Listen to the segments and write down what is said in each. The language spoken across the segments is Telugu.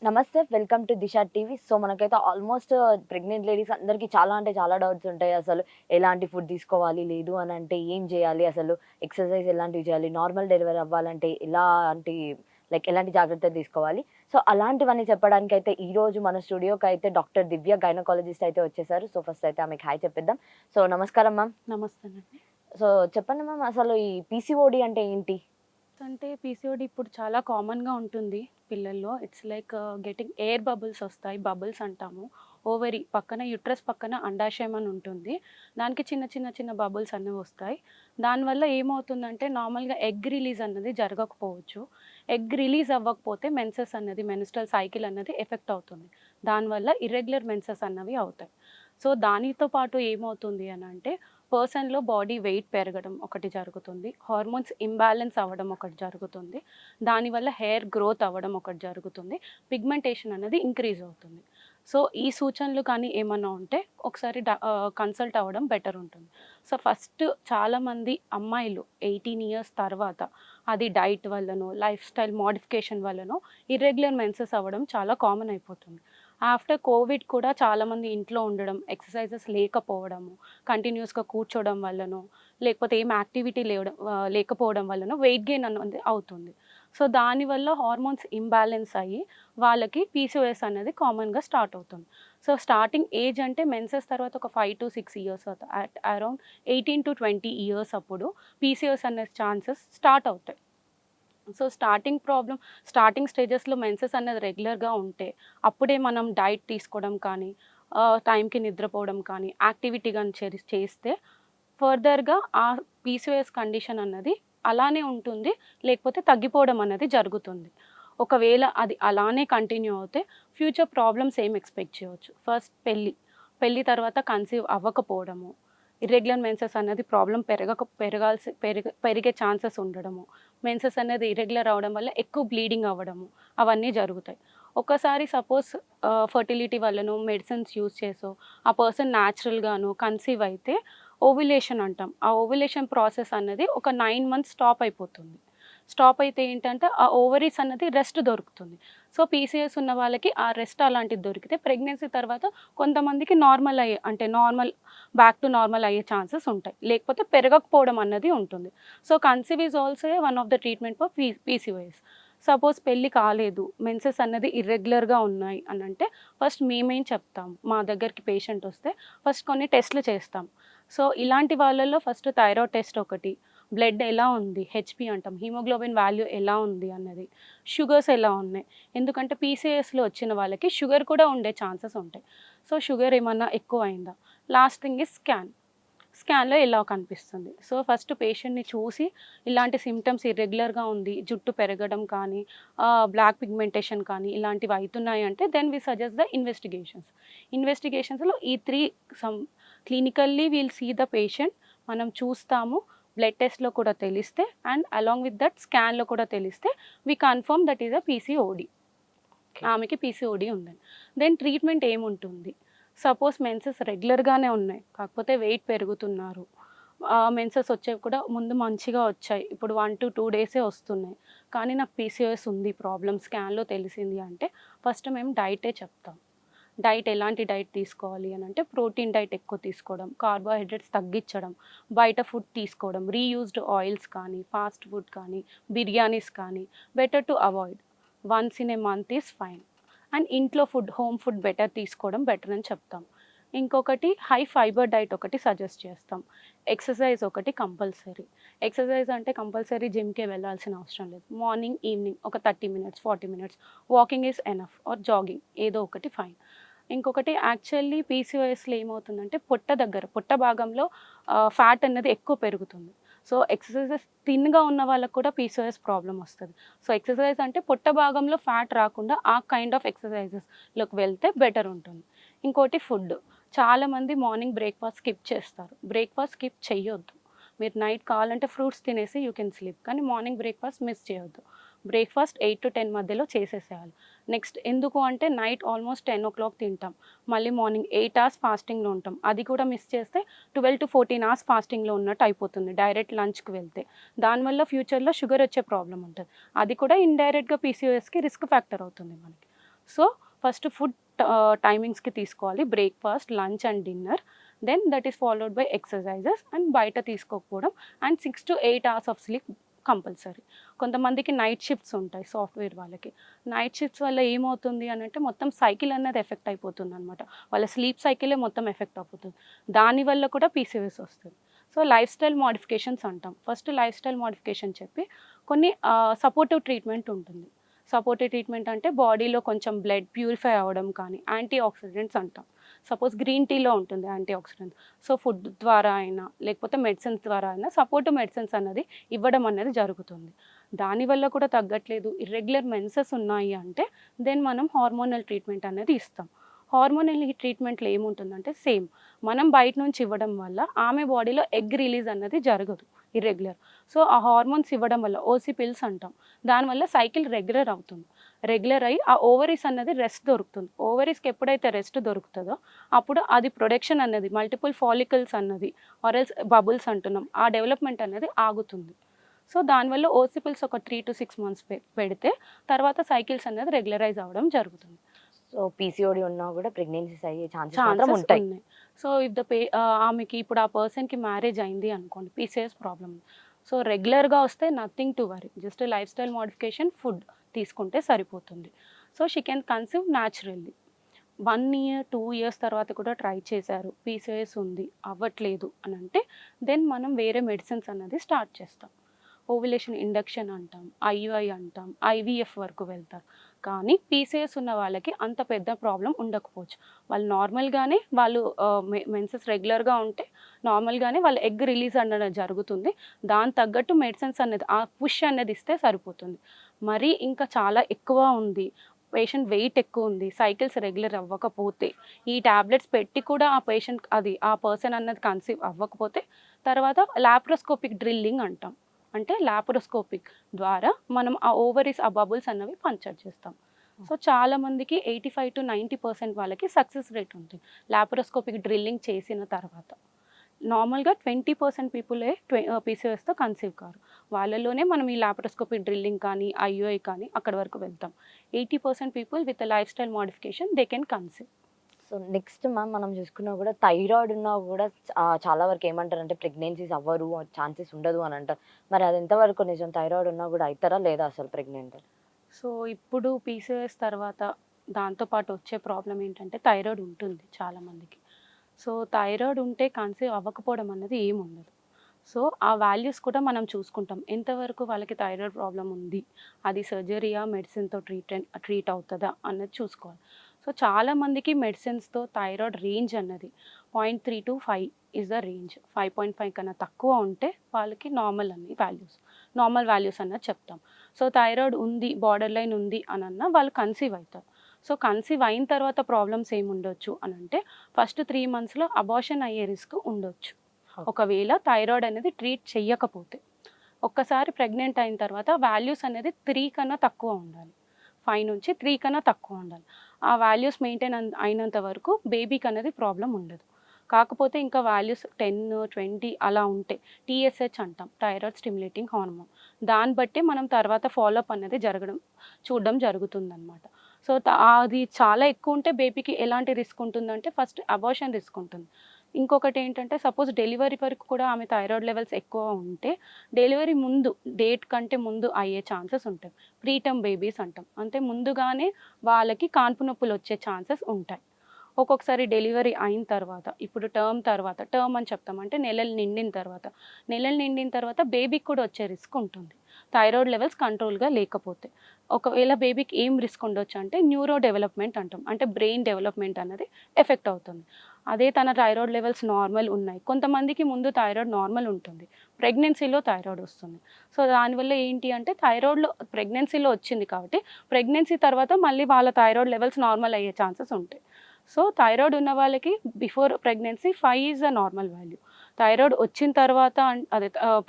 నమస్తే. Welcome to Disha TV. So, మనకైతే ఆల్మోస్ట్ ప్రెగ్నెంట్ లేడీస్ అందరికీ చాలా అంటే చాలా డౌట్స్ ఉంటాయి. అసలు ఎలాంటి ఫుడ్ తీసుకోవాలి? లేదు అనంటే ఏం చేయాలి? అసలు ఎక్సర్‌సైజ్ ఎలాంటివి చేయాలి? నార్మల్ డెలివరీ అవ్వాలంటే ఎలాంటి ఎలాంటి జాగ్రత్తలు తీసుకోవాలి? సో, అలాంటివన్నీ చెప్పడానికైతే ఈరోజు మన స్టూడియోకైతే డాక్టర్ దివ్య గైనకాలజిస్ట్ అయితే వచ్చేసారు. సో, ఫస్ట్ అయితే ఆమెకి హాయ్ చెప్పేద్దాం. సో, నమస్కారం మ్యామ్. నమస్తేనండి. సో, చెప్పండి మ్యామ్, అసలు ఈ పీసీఓడీ అంటే ఏంటి? అంటే పీసీఓడి ఇప్పుడు చాలా కామన్‌గా ఉంటుంది పిల్లల్లో. It's like getting air bubbles ఒస్తాయి. బబుల్స్ అంటాము. ఓవరీ పక్కన యుట్రస్ పక్కన అండాశయం అని ఉంటుంది. దానికి చిన్న బబుల్స్ అనేవి వస్తాయి. దానివల్ల ఏమవుతుందంటే నార్మల్‌గా ఎగ్ రిలీజ్ అన్నది జరగకపోవచ్చు. ఎగ్ రిలీజ్ అవ్వకపోతే మెన్సెస్ అన్నది మెన్స్ట్రల్ సైకిల్ అన్నది ఎఫెక్ట్ అవుతుంది. దానివల్ల ఇర్రెగ్యులర్ మెన్సెస్ అన్నవి అవుతాయి. సో, దానితో పాటు ఏమవుతుంది అనంటే పర్సన్‌లో బాడీ వెయిట్ పెరగడం ఒకటి జరుగుతుంది. హార్మోన్స్ ఇంబాలెన్స్ అవ్వడం ఒకటి జరుగుతుంది. దానివల్ల హెయిర్ గ్రోత్ అవ్వడం ఒకటి జరుగుతుంది. పిగ్మెంటేషన్ అనేది ఇంక్రీజ్ అవుతుంది. సో, ఈ సూచనలు కానీ ఏమన్నా ఉంటే ఒకసారి కన్సల్ట్ అవ్వడం బెటర్ ఉంటుంది. సో, ఫస్ట్ చాలామంది అమ్మాయిలు 18 ఇయర్స్ తర్వాత అది డైట్ వల్లనో, లైఫ్ స్టైల్ మోడిఫికేషన్ వల్లనో ఇర్రెగ్యులర్ మెన్సెస్ అవ్వడం చాలా కామన్ అయిపోతుంది. ఆఫ్టర్ కోవిడ్ కూడా చాలామంది ఇంట్లో ఉండడం, ఎక్సర్‌సైజెస్ లేకపోవడము, కంటిన్యూయస్‌గా కూర్చోవడం వల్లనో, లేకపోతే ఏం యాక్టివిటీ లేకపోవడం వల్లనో వెయిట్ గెయిన్ అన్నది అవుతుంది. సో, దానివల్ల హార్మోన్స్ ఇంబాలెన్స్ అయ్యి వాళ్ళకి పీసీఓఎస్ అనేది కామన్‌గా స్టార్ట్ అవుతుంది. సో, స్టార్టింగ్ ఏజ్ అంటే మెన్సెస్ తర్వాత ఒక 5-6 ఇయర్స్ అట్ అరౌండ్ 18-20 ఇయర్స్ అప్పుడు పీసీఓఎస్ అనే ఛాన్సెస్ స్టార్ట్ అవుతాయి. సో, స్టార్టింగ్ స్టేజెస్‌లో మెన్సెస్ అనేది రెగ్యులర్‌గా ఉంటే, అప్పుడే మనం డైట్ తీసుకోవడం కానీ, టైంకి నిద్రపోవడం కానీ, యాక్టివిటీ గాని చేస్తే ఫర్దర్‌గా ఆ పీసీఓఎస్ కండిషన్ అన్నది అలానే ఉంటుంది. లేకపోతే తగ్గిపోవడం అన్నది జరుగుతుంది. ఒకవేళ అది అలానే కంటిన్యూ అవుతే ఫ్యూచర్ ప్రాబ్లమ్స్ ఏం ఎక్స్‌పెక్ట్ చేయొచ్చు. ఫస్ట్ పెళ్లి తర్వాత కన్సీవ్ అవ్వకపోవడము, ఇర్రెగ్యులర్ మెన్సెస్ అనేది ప్రాబ్లమ్ పెరిగే ఛాన్సెస్ ఉండడము, మెన్సెస్ అనేది ఇర్రెగ్యులర్ అవ్వడం వల్ల ఎక్కువ బ్లీడింగ్ అవ్వడము, అవన్నీ జరుగుతాయి. ఒక్కసారి సపోజ్ ఫర్టిలిటీ వల్లనో, మెడిసిన్స్ యూజ్ చేసో, ఆ పర్సన్ న్యాచురల్‌గానో కన్సీవ్ అయితే ఓవ్యులేషన్ అంటాం. ఆ ఓవ్యులేషన్ ప్రాసెస్ అన్నది ఒక 9 మంత్స్ స్టాప్ అయిపోతుంది. స్టాప్ అయితే ఏంటంటే, ఆ ఓవరీస్ అన్నది రెస్ట్ దొరుకుతుంది. సో, పీసీఎస్ ఉన్న వాళ్ళకి ఆ రెస్ట్ అలాంటిది దొరికితే ప్రెగ్నెన్సీ తర్వాత కొంతమందికి నార్మల్ బ్యాక్ టు నార్మల్ అయ్యే ఛాన్సెస్ ఉంటాయి. లేకపోతే పెరగకపోవడం అన్నది ఉంటుంది. So, conceive is also one of the treatment for PCOS. Suppose పెళ్లి కాలేదు, మెన్సెస్ అన్నది ఇర్రెగ్యులర్‌గా ఉన్నాయి అనంటే, ఫస్ట్ మేమేం చెప్తాం, మా దగ్గరికి పేషెంట్ వస్తే ఫస్ట్ కొన్ని టెస్ట్‌లు చేస్తాం. సో, ఇలాంటి వాళ్ళలో ఫస్ట్ థైరాయిడ్ టెస్ట్ ఒకటి, బ్లడ్ ఎలా ఉంది, హెచ్‌పీ అంటాం, హిమోగ్లోబిన్ వాల్యూ ఎలా ఉంది అన్నది, షుగర్స్ ఎలా ఉన్నాయి. ఎందుకంటే పీసీఓఎస్‌లో వచ్చిన వాళ్ళకి షుగర్ కూడా ఉండే ఛాన్సెస్ ఉంటాయి. సో, షుగర్ ఏమన్నా ఎక్కువయిందా? Last thing is scan. స్కాన్‌లో ఎలా కనిపిస్తుంది. సో, ఫస్ట్ పేషెంట్‌ని చూసి ఇలాంటి సింప్టమ్స్ ఇర్రెగ్యులర్‌గా ఉంది, జుట్టు పెరగడం కానీ, బ్లాక్ పిగ్మెంటేషన్ కానీ ఇలాంటివి అయితున్నాయి అంటే then we suggest the investigations. ఇన్వెస్టిగేషన్స్‌లో ఈ 3 some clinically will see the patient. మనం చూస్తాము. బ్లడ్ టెస్ట్‌లో కూడా తెలిస్తే అండ్ అలాంగ్ విత్ దట్ స్కాన్‌లో కూడా తెలిస్తే we confirm that is a PCOD. Okay. ఆమెకి పీసీఓడీ ఉందని. దెన్ ట్రీట్మెంట్ ఏముంటుంది? సపోజ్ మెన్సెస్ రెగ్యులర్‌గానే ఉన్నాయి. కాకపోతే వెయిట్ పెరుగుతున్నారు. మెన్సెస్ వచ్చేవి కూడా ముందు మంచిగా వచ్చాయి. ఇప్పుడు 1-2 డేసే వస్తున్నాయి. కానీ నాకు పీసీఓఎస్ ఉంది, ప్రాబ్లమ్ స్కాన్‌లో తెలిసింది అంటే ఫస్ట్ మేము డైటే చెప్తాం. డైట్ ఎలాంటి డైట్ తీసుకోవాలి అనంటే ప్రోటీన్ డైట్ ఎక్కువ తీసుకోవడం, కార్బోహైడ్రేట్స్ తగ్గించడం, బయట ఫుడ్ తీసుకోవడం, రీయూజ్డ్ ఆయిల్స్ కానీ, ఫాస్ట్ ఫుడ్ కానీ, బిర్యానీస్ కానీ better to avoid. Once in a month is fine. And ఇంట్లో ఫుడ్, హోమ్ ఫుడ్ తీసుకోవడం బెటర్ అని చెప్తాం. ఇంకొకటి హై ఫైబర్ డైట్ ఒకటి సజెస్ట్ చేస్తాం. ఎక్సర్సైజ్ ఒకటి కంపల్సరీ. ఎక్సర్సైజ్ అంటే కంపల్సరీ జిమ్‌కే వెళ్ళాల్సిన అవసరం లేదు. మార్నింగ్, ఈవినింగ్ ఒక 30 minutes, 40 minutes walking is enough or jogging ఏదో ఒకటి ఫైన్. ఇంకొకటి యాక్చువల్లీ పీసీఓఎస్‌లో ఏమవుతుందంటే పొట్ట భాగంలో ఫ్యాట్ అనేది ఎక్కువ పెరుగుతుంది. సో, ఎక్సర్సైజెస్ థిన్‌గా ఉన్న వాళ్ళకి కూడా పీసీఓఎస్ ప్రాబ్లమ్ వస్తది. సో, ఎక్సర్సైజ్ అంటే పొట్ట భాగంలో ఫ్యాట్ రాకుండా ఆ కైండ్ ఆఫ్ ఎక్సర్సైజెస్‌లోకి వెళ్తే బెటర్ ఉంటుంది. ఇంకోటి ఫుడ్. చాలామంది మార్నింగ్ బ్రేక్‌ఫాస్ట్ స్కిప్ చేస్తారు. బ్రేక్‌ఫాస్ట్ స్కిప్ చెయ్యొద్దు. మీరు నైట్ కావాలంటే ఫ్రూట్స్ తినేసి యూ కెన్ స్లీప్. కానీ మార్నింగ్ బ్రేక్‌ఫాస్ట్ మిస్ చేయొద్దు. బ్రేక్‌ఫాస్ట్ 8-10 మధ్యలో చేసేసేయాలి. నెక్స్ట్ ఎందుకు అంటే నైట్ ఆల్మోస్ట్ 10:00 తింటాం. మళ్ళీ మార్నింగ్ 8 అవర్స్ ఫాస్టింగ్‌లో ఉంటాం. అది కూడా మిస్ చేస్తే 12-14 అవర్స్ ఫాస్టింగ్‌లో ఉన్నట్టు అయిపోతుంది డైరెక్ట్ లంచ్‌కి వెళ్తే. దానివల్ల ఫ్యూచర్‌లో షుగర్ వచ్చే ప్రాబ్లమ్ ఉంటది. అది కూడా ఇండైరెక్ట్‌గా పీసీఓఎస్‌కి రిస్క్ ఫ్యాక్టర్ అవుతుంది మనకి. సో ఫస్ట్ ఫుడ్ టైమింగ్స్కి తీసుకోవాలి, breakfast, lunch and dinner. Then that is followed by exercises and బయట తీసుకోకపోవడం and 6 to 8 hours of sleep compulsory. కొంతమందికి నైట్ షిఫ్ట్స్ ఉంటాయి సాఫ్ట్వేర్ వాళ్ళకి. నైట్ షిఫ్ట్స్ వల్ల ఏమవుతుంది అని అంటే మొత్తం సైకిల్ అనేది ఎఫెక్ట్ అయిపోతుంది అనమాట. వాళ్ళ స్లీప్ సైకిలే మొత్తం ఎఫెక్ట్ అయిపోతుంది. దానివల్ల కూడా పీసీఓఎస్ వస్తుంది. సో లైఫ్ స్టైల్ మోడిఫికేషన్స్ అంటాం. ఫస్ట్ లైఫ్ స్టైల్ మోడిఫికేషన్ చెప్పి కొన్ని సపోర్టివ్ ట్రీట్మెంట్ ఉంటుంది. సపోర్టివ్ ట్రీట్మెంట్ అంటే బాడీలో కొంచెం బ్లడ్ ప్యూరిఫై అవ్వడం కానీ, యాంటీ ఆక్సిడెంట్స్ అంటాం. సపోజ్ గ్రీన్ టీలో ఉంటుంది యాంటీ ఆక్సిడెంట్స్. సో ఫుడ్ ద్వారా అయినా లేకపోతే మెడిసిన్స్ ద్వారా అయినా సపోర్టివ్ మెడిసిన్స్ అన్నది ఇవ్వడం అనేది జరుగుతుంది. దానివల్ల కూడా తగ్గట్లేదు, ఇర్రెగ్యులర్ మెన్సెస్ ఉన్నాయి అంటే దెన్ మనం హార్మోనల్ ట్రీట్మెంట్ అనేది ఇస్తాం. హార్మోనల్ ట్రీట్మెంట్లో ఏముంటుందంటే సేమ్ మనం బయట నుంచి ఇవ్వడం వల్ల ఆమె బాడీలో ఎగ్ రిలీజ్ అన్నది జరగదు ఇర్రెగ్యులర్. సో ఆ హార్మోన్స్ ఇవ్వడం వల్ల ఓసీ పిల్స్ అంటాం. దానివల్ల సైకిల్ రెగ్యులర్ అవుతుంది. రెగ్యులర్ అయ్యి ఆ ఓవరీస్ అన్నది రెస్ట్ దొరుకుతుంది. ఓవరీస్కి ఎప్పుడైతే రెస్ట్ దొరుకుతుందో అప్పుడు అది ప్రొడక్షన్ అన్నది మల్టిపుల్ ఫాలికల్స్ అన్నది ఆర్ఎల్స్ బబుల్స్ అంటున్నాం, ఆ డెవలప్మెంట్ అనేది ఆగుతుంది. సో దానివల్ల ఓసిపిల్స్ ఒక 3 to 6 months పెడితే తర్వాత సైకిల్స్ అనేది రెగ్యులరైజ్ అవ్వడం జరుగుతుంది. సో పీసీఓడి ఉన్నా కూడా ప్రెగ్నెన్సీస్ అయ్యే ఛాన్సెస్ మాత్రం ఉంటాయి. ఉన్నాయి. సో ఇఫ్ ద ఆమెకి ఇప్పుడు ఆ పర్సన్కి మ్యారేజ్ అయింది అనుకోండి, పీసీఎస్ ప్రాబ్లమ్. సో రెగ్యులర్గా వస్తే nothing to worry, just life style modification, food తీసుకుంటే సరిపోతుంది. So she can conceive naturally. 1 year 2 years తర్వాత కూడా ట్రై చేశారు, పీసీఎస్ ఉంది అవ్వట్లేదు అని అంటే దెన్ మనం వేరే మెడిసిన్స్ అన్నది స్టార్ట్ చేస్తాం. ఓవ్యులేషన్ ఇండక్షన్ అంటాం, ఐయుఐ అంటాం, ఐవీఎఫ్ వరకు వెళ్తారు. కానీ పీసీఎస్ ఉన్న వాళ్ళకి అంత పెద్ద ప్రాబ్లం ఉండకపోవచ్చు. వాళ్ళు నార్మల్గానే వాళ్ళు మెన్సెస్ రెగ్యులర్గా ఉంటే నార్మల్గానే వాళ్ళ ఎగ్ రిలీజ్ అనేది జరుగుతుంది. దాని తగ్గట్టు మెడిసిన్స్ అనేది ఆ పుష్ అనేది ఇస్తే సరిపోతుంది. మరీ ఇంకా చాలా ఎక్కువ ఉంది, పేషెంట్ వెయిట్ ఎక్కువ ఉంది, సైకిల్స్ రెగ్యులర్ అవ్వకపోతే, ఈ ట్యాబ్లెట్స్ పెట్టి కూడా ఆ పేషెంట్ ఆ పర్సన్ అన్నది కన్సీవ్ అవ్వకపోతే తర్వాత లాప్రోస్కోపిక్ డ్రిల్లింగ్ అంటాం. అంటే లాప్రోస్కోపిక్ ద్వారా మనం ఆ ఓవరీస్ ఆ బబుల్స్ అన్నవి పంచర్ చేస్తాం. సో చాలామందికి 85 to 90% వాళ్ళకి సక్సెస్ రేట్ ఉంటుంది లాప్రోస్కోపిక్ డ్రిల్లింగ్ చేసిన తర్వాత. నార్మల్గా 20% పీపులే పీసీఓఎస్తో కన్సీవ్ కారు. వాళ్ళలోనే మనం ఈ లాప్రోస్కోపిక్ డ్రిల్లింగ్ కానీ ఐయుఐ కానీ అక్కడ వరకు వెళ్తాం. 80% people with life style modification they can conceive. So next ma'am మనం చూసుకున్నా కూడా థైరాయిడ్ ఉన్నా కూడా చాలా వరకు ఏమంటారంటే ప్రెగ్నెన్సీస్ అవ్వరు, ఛాన్సెస్ ఉండదు అని అంటారు. మరి అది ఎంతవరకు నిజం? థైరాయిడ్ ఉన్నా కూడా అవుతారా లేదా అసలు ప్రెగ్నెంట్? సో ఇప్పుడు పీసీఓఎస్ తర్వాత దాంతోపాటు వచ్చే ప్రాబ్లం ఏంటంటే థైరాయిడ్ ఉంటుంది చాలామందికి. సో థైరాయిడ్ ఉంటే కన్సీవ్ అవ్వకపోవడం అన్నది ఏముండదు. సో ఆ వాల్యూస్ కూడా మనం చూసుకుంటాం, ఎంతవరకు వాళ్ళకి థైరాయిడ్ ప్రాబ్లం ఉంది, అది సర్జరీయా మెడిసిన్తో ట్రీట్ అవుతుందా అన్నది చూసుకోవాలి. సో చాలామందికి మెడిసిన్స్తో థైరాయిడ్ రేంజ్ అన్నది 0.3 to 5 ఇస్ ద రేంజ్. 5.5 కన్నా తక్కువ ఉంటే వాళ్ళకి నార్మల్ వాల్యూస్ అన్నది చెప్తాం. సో థైరాయిడ్ ఉంది, బార్డర్ లైన్ ఉంది అని అన్న వాళ్ళు కన్సీవ్ అవుతారు. సో కన్సీవ్ అయిన తర్వాత ప్రాబ్లమ్స్ ఏమి ఉండొచ్చు అని అంటే ఫస్ట్ 3 monthsలో అబార్షన్ అయ్యే రిస్క్ ఉండొచ్చు ఒకవేళ థైరాయిడ్ అనేది ట్రీట్ చెయ్యకపోతే. ఒక్కసారి ప్రెగ్నెంట్ అయిన తర్వాత వాల్యూస్ అనేది 3 కన్నా తక్కువ ఉండాలి, 5 నుంచి 3 కన్నా తక్కువ ఉండాలి. ఆ వాల్యూస్ మెయింటైన్ అయినంత వరకు బేబీకి అనేది ప్రాబ్లం ఉండదు. కాకపోతే ఇంకా వాల్యూస్ 10, 20 అలా ఉంటే టీఎస్హెచ్ అంటాం, థైరాయిడ్ స్టిమ్యులేటింగ్ హార్మోన్. దాన్ని బట్టి మనం తర్వాత ఫాలోఅప్ అనేది చూడడం జరుగుతుందన్నమాట. సో అది చాలా ఎక్కువ ఉంటే బేబీకి ఎలాంటి రిస్క్ ఉంటుందంటే ఫస్ట్ అబార్షన్ రిస్క్ ఉంటుంది. ఇంకొకటి ఏంటంటే సపోజ్ డెలివరీ వరకు కూడా ఆమె థైరాయిడ్ లెవెల్స్ ఎక్కువ ఉంటే డెలివరీ ముందు డేట్ కంటే ముందు అయ్యే ఛాన్సెస్ ఉంటాయి. ప్రీటర్మ్ బేబీస్ అంటాం, అంటే ముందుగానే వాళ్ళకి కాన్పు నొప్పులు వచ్చే ఛాన్సెస్ ఉంటాయి. ఒక్కొక్కసారి డెలివరీ అయిన తర్వాత, ఇప్పుడు టర్మ్ అని చెప్తాం, అంటే నెలలు నిండిన తర్వాత బేబీకి కూడా వచ్చే రిస్క్ ఉంటుంది థైరాయిడ్ లెవెల్స్ కంట్రోల్గా లేకపోతే. ఒకవేళ బేబీకి ఏం రిస్క్ ఉండొచ్చు అంటే న్యూరో డెవలప్మెంట్ అంటాం, అంటే బ్రెయిన్ డెవలప్మెంట్ అనేది ఎఫెక్ట్ అవుతుంది. అదే తన థైరాయిడ్ లెవెల్స్ నార్మల్ ఉన్నాయి, కొంతమందికి ముందు థైరాయిడ్ నార్మల్ ఉంటుంది, ప్రెగ్నెన్సీలో థైరాయిడ్ వస్తుంది. సో దానివల్ల ఏంటి అంటే థైరాయిడ్లో ప్రెగ్నెన్సీలో వచ్చింది కాబట్టి ప్రెగ్నెన్సీ తర్వాత మళ్ళీ వాళ్ళ థైరాయిడ్ లెవెల్స్ నార్మల్ అయ్యే ఛాన్సెస్ ఉంటాయి. సో థైరాయిడ్ ఉన్న వాళ్ళకి before pregnancy 5 is a normal value. Thyroid వచ్చిన తర్వాత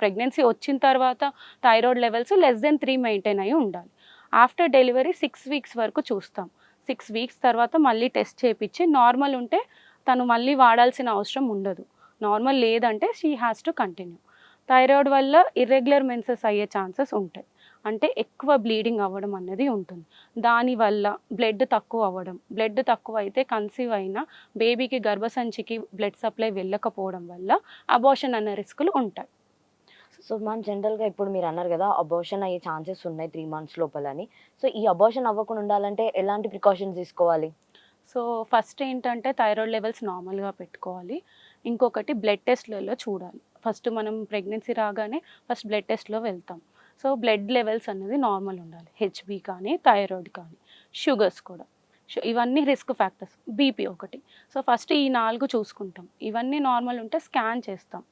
ప్రెగ్నెన్సీ వచ్చిన తర్వాత థైరాయిడ్ లెవెల్స్ <3 మెయింటైన్ అయ్యి ఉండాలి. ఆఫ్టర్ డెలివరీ 6 weeks వరకు చూస్తాం. 6 weeks తర్వాత మళ్ళీ టెస్ట్ చేయించి నార్మల్ ఉంటే తను మళ్ళీ వాడాల్సిన అవసరం ఉండదు, నార్మల్ లేదంటే she has to continue. Thyroid వల్ల ఇర్రెగ్యులర్ మెన్సెస్ అయ్యే ఛాన్సెస్ ఉంటాయి. అంటే ఎక్కువ బ్లీడింగ్ అవ్వడం అనేది ఉంటుంది. దానివల్ల బ్లడ్ తక్కువ అవ్వడం, బ్లడ్ తక్కువ అయితే కన్సీవ్ అయిన బేబీకి గర్భసంచికి బ్లడ్ సప్లై వెళ్ళకపోవడం వల్ల అబార్షన్ అనే రిస్కులు ఉంటాయి. సో మనం జనరల్‌గా ఇప్పుడు మీరన్నారు గదా! అబార్షన్ అయ్యే ఛాన్సెస్ ఉన్నాయి 3 మంత్స్ లోపలని. సో ఈ అబార్షన్ అవ్వకుండా ఉండాలంటే ఎలాంటి ప్రికాషన్స్ తీసుకోవాలి? సో ఫస్ట్ ఏంటంటే థైరాయిడ్ లెవెల్స్ నార్మల్‌గా పెట్టుకోవాలి. ఇంకొకటి బ్లడ్ టెస్ట్‌లలో చూడాలి. ఫస్ట్ మనం ప్రెగ్నెన్సీ రాగానే ఫస్ట్ బ్లడ్ టెస్ట్‌లో వెళ్తాం. సో బ్లడ్ లెవెల్స్ అనేది నార్మల్ ఉండాలి. హెచ్‌బీ కానీ, థైరాయిడ్ కానీ, షుగర్స్ కూడా. ఇవన్నీ రిస్క్ ఫ్యాక్టర్స్. బీపీ ఒకటి. సో ఫస్ట్ ఈ 4 చూసుకుంటాం. ఇవన్నీ నార్మల్ ఉంటే స్కాన్ చేస్తాం.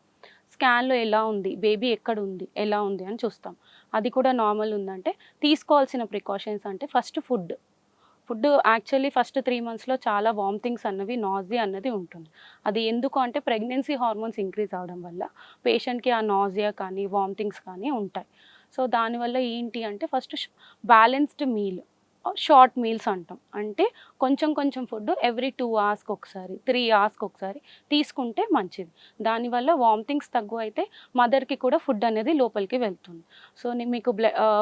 స్కాన్‌లో ఎలా ఉంది? బేబీ ఎక్కడుంది? ఎలా ఉంది? అని చూస్తాం. అది కూడా నార్మల్ ఉందంటే తీసుకోవాల్సిన ప్రికాషన్స్ అంటే first food. Food actually first 3 మంత్స్‌లో చాలా వామిటింగ్స్ అన్నవి, నాసియా అన్నది ఉంటుంది. అది ఎందుకు అంటే ప్రెగ్నెన్సీ హార్మోన్స్ ఇంక్రీజ్ అవ్వడం వల్ల పేషెంట్‌కి ఆ నాసియా కానీ, వామిటింగ్స్ కానీ ఉంటాయి. సో దానివల్ల ఏంటి అంటే first balanced meal, short meals అంటాం. అంటే కొంచెం కొంచెం ఫుడ్ ఎవ్రీ 2 అవర్స్‌కి ఒకసారి, 3 అవర్స్‌కి ఒకసారి తీసుకుంటే మంచిది. దానివల్ల వామిటింగ్స్ తక్కువైతే మదర్‌కి కూడా ఫుడ్ అనేది లోపలికి వెళ్తుంది. సో మీకు